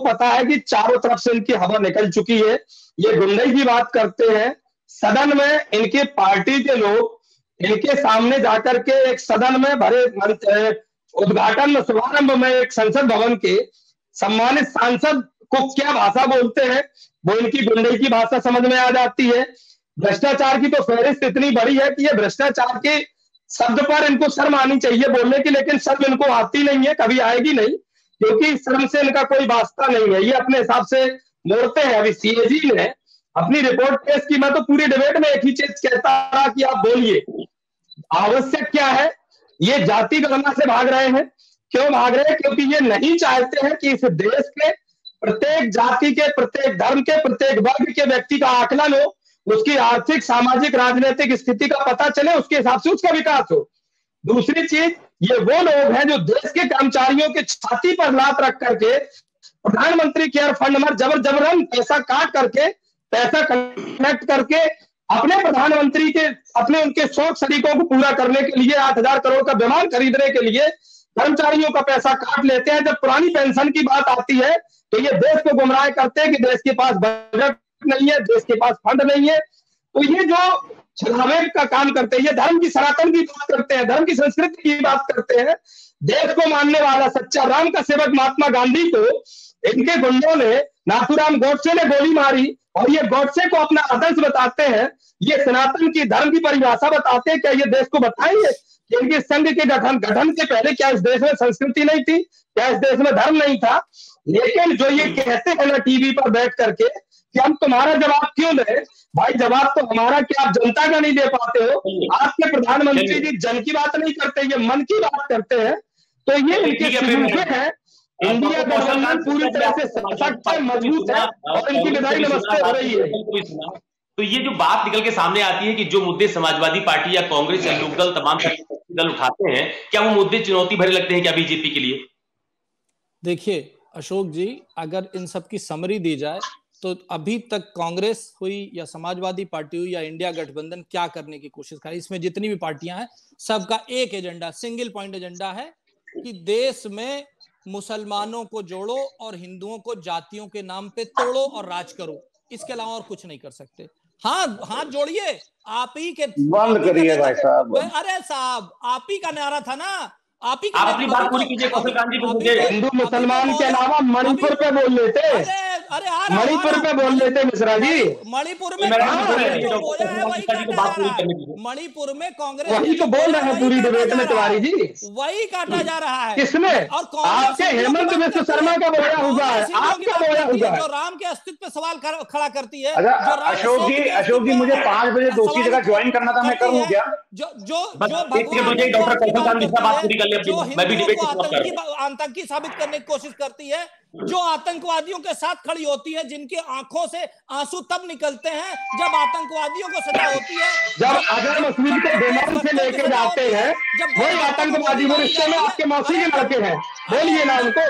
पता है कि चारों तरफ से इनकी हवा निकल चुकी है। ये गुंडई की बात करते हैं, सदन में इनके पार्टी के लोग इनके सामने जाकर के एक सदन में भरे उद्घाटन शुभारंभ में एक संसद भवन के सम्मानित सांसद को क्या भाषा बोलते हैं, वो इनकी गुंडई की भाषा समझ में आ जाती है। भ्रष्टाचार की तो फहरिस्त इतनी बड़ी है कि ये भ्रष्टाचार के शब्द पर इनको शर्म आनी चाहिए बोलने की, लेकिन शर्म इनको आती नहीं है, कभी आएगी नहीं, क्योंकि शर्म से इनका कोई वास्ता नहीं है। ये अपने हिसाब से मोड़ते हैं। अभी सीएजी ने अपनी रिपोर्ट पेश की, मैं तो पूरी डिबेट में एक ही चीज कहता रहा कि आप बोलिए आवश्यक क्या है। ये जाति गणना से भाग रहे हैं। क्यों भाग रहे हैं? क्योंकि ये नहीं चाहते हैं कि इस देश के प्रत्येक जाति के, प्रत्येक धर्म के, प्रत्येक वर्ग के व्यक्ति का आकलन हो, उसकी आर्थिक, सामाजिक, राजनीतिक स्थिति का पता चले, उसके हिसाब से उसका विकास हो। दूसरी चीज, ये वो लोग हैं जो देश के कर्मचारियों के छाती पर लात रख करके प्रधानमंत्री केयर फंड में जबरन पैसा काट करके, पैसा कलेक्ट करके अपने प्रधानमंत्री के, अपने उनके शौक शरीकों को पूरा करने के लिए 8,000 करोड़ का विमान खरीदने के लिए कर्मचारियों का पैसा काट लेते हैं। जब पुरानी पेंशन की बात आती है तो ये देश को गुमराह करते हैं कि देश के पास बजट नहीं है, देश के पास फंड नहीं है। तो ये जो छलावे का काम करते हैं, ये धर्म की सनातन की बात करते हैं, धर्म की संस्कृति की बात करते हैं। देश को मानने वाला सच्चा राम का सेवक महात्मा गांधी को इनके गुंडों ने, नाथूराम गोडसे ने गोली मारी और ये गोडसे को अपना आदर्श बताते हैं, ये सनातन की धर्म की परिभाषा बताते हैं। क्या ये देश को बताएंगे कि इनके संघ के गठन से पहले क्या इस देश में संस्कृति नहीं थी, क्या इस देश में धर्म नहीं था? लेकिन जो ये कहते हैं ना टीवी पर बैठ करके कि हम तुम्हारा जवाब क्यों दें, भाई जवाब तो हमारा, क्या आप जनता का नहीं दे पाते हो? आपके प्रधानमंत्री जी जन की बात नहीं करते, ये मन की बात करते हैं। तो ये इनके सूखे हैं। इंडिया गठबंधन पूरी तरह से सशक्त है, मजबूत है और इनकी विदाई नमस्ते हो रही है। तो ये जो बात निकल के सामने आती है कि जो मुद्दे समाजवादी पार्टी या कांग्रेस या लोकदल, तमाम दल उठाते हैं, क्या वो मुद्दे चुनौती भरे लगते हैं क्या बीजेपी के लिए? देखिए अशोक जी, अगर इन सब की समरी दी जाए तो अभी तक कांग्रेस हुई या समाजवादी पार्टी हुई या इंडिया गठबंधन क्या करने की कोशिश कर रही है, इसमें जितनी भी पार्टियां हैं सबका एक एजेंडा, सिंगल पॉइंट एजेंडा है कि देश में मुसलमानों को जोड़ो और हिंदुओं को जातियों के नाम पे तोड़ो और राज करो। इसके अलावा और कुछ नहीं कर सकते। हाँ, हाथ जोड़िए, आप ही के बंद करिए भाई साहब। अरे साहब, आप ही का नारा था ना, आप ही आप अपनी बात पूरी कीजिए कौशल कांत जी को। मुझे हिंदू मुसलमान के अलावा मणिपुर पे बोल लेते, मणिपुर पे बोल लेते मिश्रा जी। मणिपुर में मणिपुर में कांग्रेस वही तो बोल रहे हैं पूरी डिबेट में तिवारी जी, वही काटा जा रहा है। किसमें? और आपके हेमंत विश्व शर्मा का बोया हुआ है, आपका बोया हुआ है, जो राम के अस्तित्व पे सवाल खड़ा करती है। अशोक जी मुझे 5 बजे दूसरी जगह ज्वाइन करना था, मैं करूँ क्या? आतंकी साबित करने की कोशिश करती है, जो आतंकवादियों के साथ खड़ी होती है, जिनकी आंखों से आंसू तब निकलते हैं जब आतंकवादियों को सजा होती है। जब अगर मसूद को विमान से लेके जाते हैं, वही आतंकवादी वो रिश्ते में आपके मौसी के लड़के हैं, बोलिए ना उनको।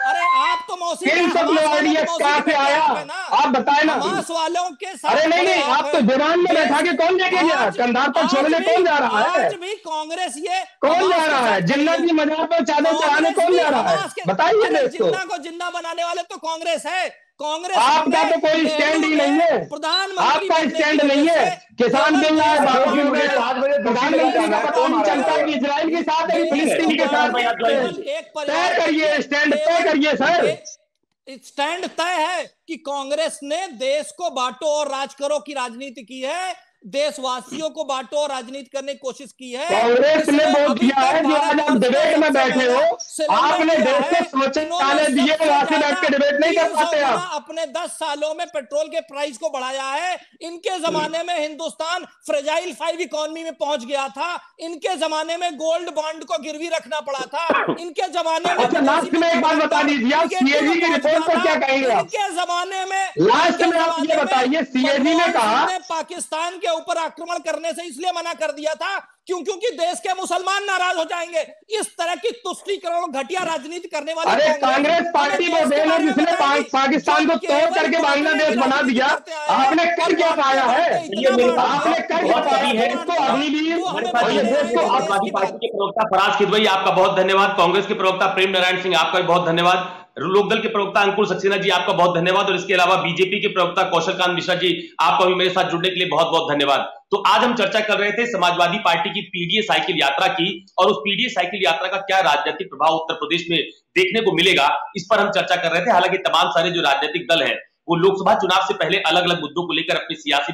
अरे आप तो मौसी कहाँ से आया आप बताए ना वालों के साथ। अरे नहीं, आप तो विमान में बैठा के कौन लेके गया? कंधार पर छोड़ने कौन जा रहा है? आज भी कांग्रेस ये कौन जा रहा है? जिन्ना की मजार पर चादर चढ़ाने कौन जा रहा है? बताइए देश को। जिन्ना को जिंदा बनाने वाले तो कांग्रेस है। कांग्रेस आपका तो कोई स्टैंड ही नहीं है, आपका स्टैंड नहीं है। किसान बिल है, प्रधानमंत्री का पता नहीं चलता कि इजराइल के साथ है, फिलिस्तीन के साथ। तय करिए, स्टैंड तय करिए सर। स्टैंड तय है कि कांग्रेस ने देश को बांटो और राज करो की राजनीति की है, देशवासियों को बांटो और राजनीति करने की कोशिश की है। कांग्रेस ने बोल दिया है, जो आज आप डिबेट में बैठे हो, आपने देश को शौचालय दिए, वहां से बैठ के डिबेट नहीं कर पाते आप। अपने 10 सालों में पेट्रोल के प्राइस को बढ़ाया है। इनके जमाने में हिंदुस्तान फ्रेजाइल 5 इकोनॉमी में पहुंच गया था। इनके जमाने में गोल्ड बॉन्ड को गिरवी रखना पड़ा था। इनके जमाने में अच्छा, लास्ट में एक बात बता दीजिए, आप सीएजी की रिपोर्ट पर क्या कहेंगे? इनके जमाने में लास्ट में आप ये बताइए, सीएजी ने कहा पाकिस्तान के ऊपर आक्रमण करने से इसलिए मना कर दिया था क्यों? क्योंकि देश के मुसलमान नाराज हो जाएंगे। इस तरह की तुष्टीकरण और घटिया राजनीति करने वाले अरे कांग्रेस पार्टी वो देश है जिसने पाकिस्तान को तोड़ करके बांग्लादेश बना दिया। आपने कर क्या पाया है? आपने कर क्या पाया है? इसको अग्निवीर समाजवादी पार्टी के प्रवक्ता फराज खिदवई आपका बहुत धन्यवाद। कांग्रेस के प्रवक्ता प्रेम नारायण सिंह आपका भी बहुत धन्यवाद। लोकदल के प्रवक्ता अंकुर सक्सेना जी आपका बहुत धन्यवाद। और इसके अलावा बीजेपी के प्रवक्ता कौशल कांत मिश्रा जी आपका भी मेरे साथ जुड़ने के लिए बहुत बहुत धन्यवाद। तो आज हम चर्चा कर रहे थे समाजवादी पार्टी की पीडीए साइकिल यात्रा की, और उस पीडीए साइकिल यात्रा का क्या राजनीतिक प्रभाव उत्तर प्रदेश में देखने को मिलेगा, इस पर हम चर्चा कर रहे थे। हालांकि तमाम सारे जो राजनीतिक दल हैं वो लोकसभा चुनाव से पहले अलग अलग मुद्दों को लेकर अपनी सियासी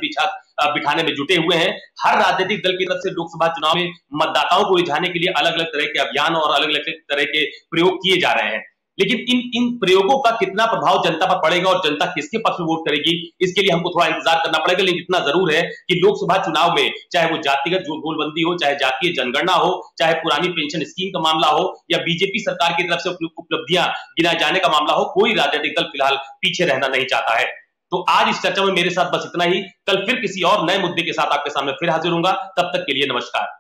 बिठाने में जुटे हुए हैं। हर राजनीतिक दल की तरफ से लोकसभा चुनाव में मतदाताओं को रिझाने के लिए अलग अलग तरह के अभियान और अलग अलग तरह के प्रयोग किए जा रहे हैं। लेकिन इन प्रयोगों का कितना प्रभाव जनता पर पड़ेगा और जनता किसके पक्ष में वोट करेगी, इसके लिए हमको थोड़ा इंतजार करना पड़ेगा। लेकिन इतना जरूर है कि लोकसभा चुनाव में चाहे वो जातिगत गोलबंदी हो, चाहे जातीय जनगणना हो, चाहे पुरानी पेंशन स्कीम का मामला हो, या बीजेपी सरकार की तरफ से उपलब्धियां गिनाए जाने का मामला हो, कोई राजनीतिक दल फिलहाल पीछे रहना नहीं चाहता है। तो आज इस चर्चा में मेरे साथ बस इतना ही। कल फिर किसी और नए मुद्दे के साथ आपके सामने फिर हाजिर होऊंगा। तब तक के लिए नमस्कार।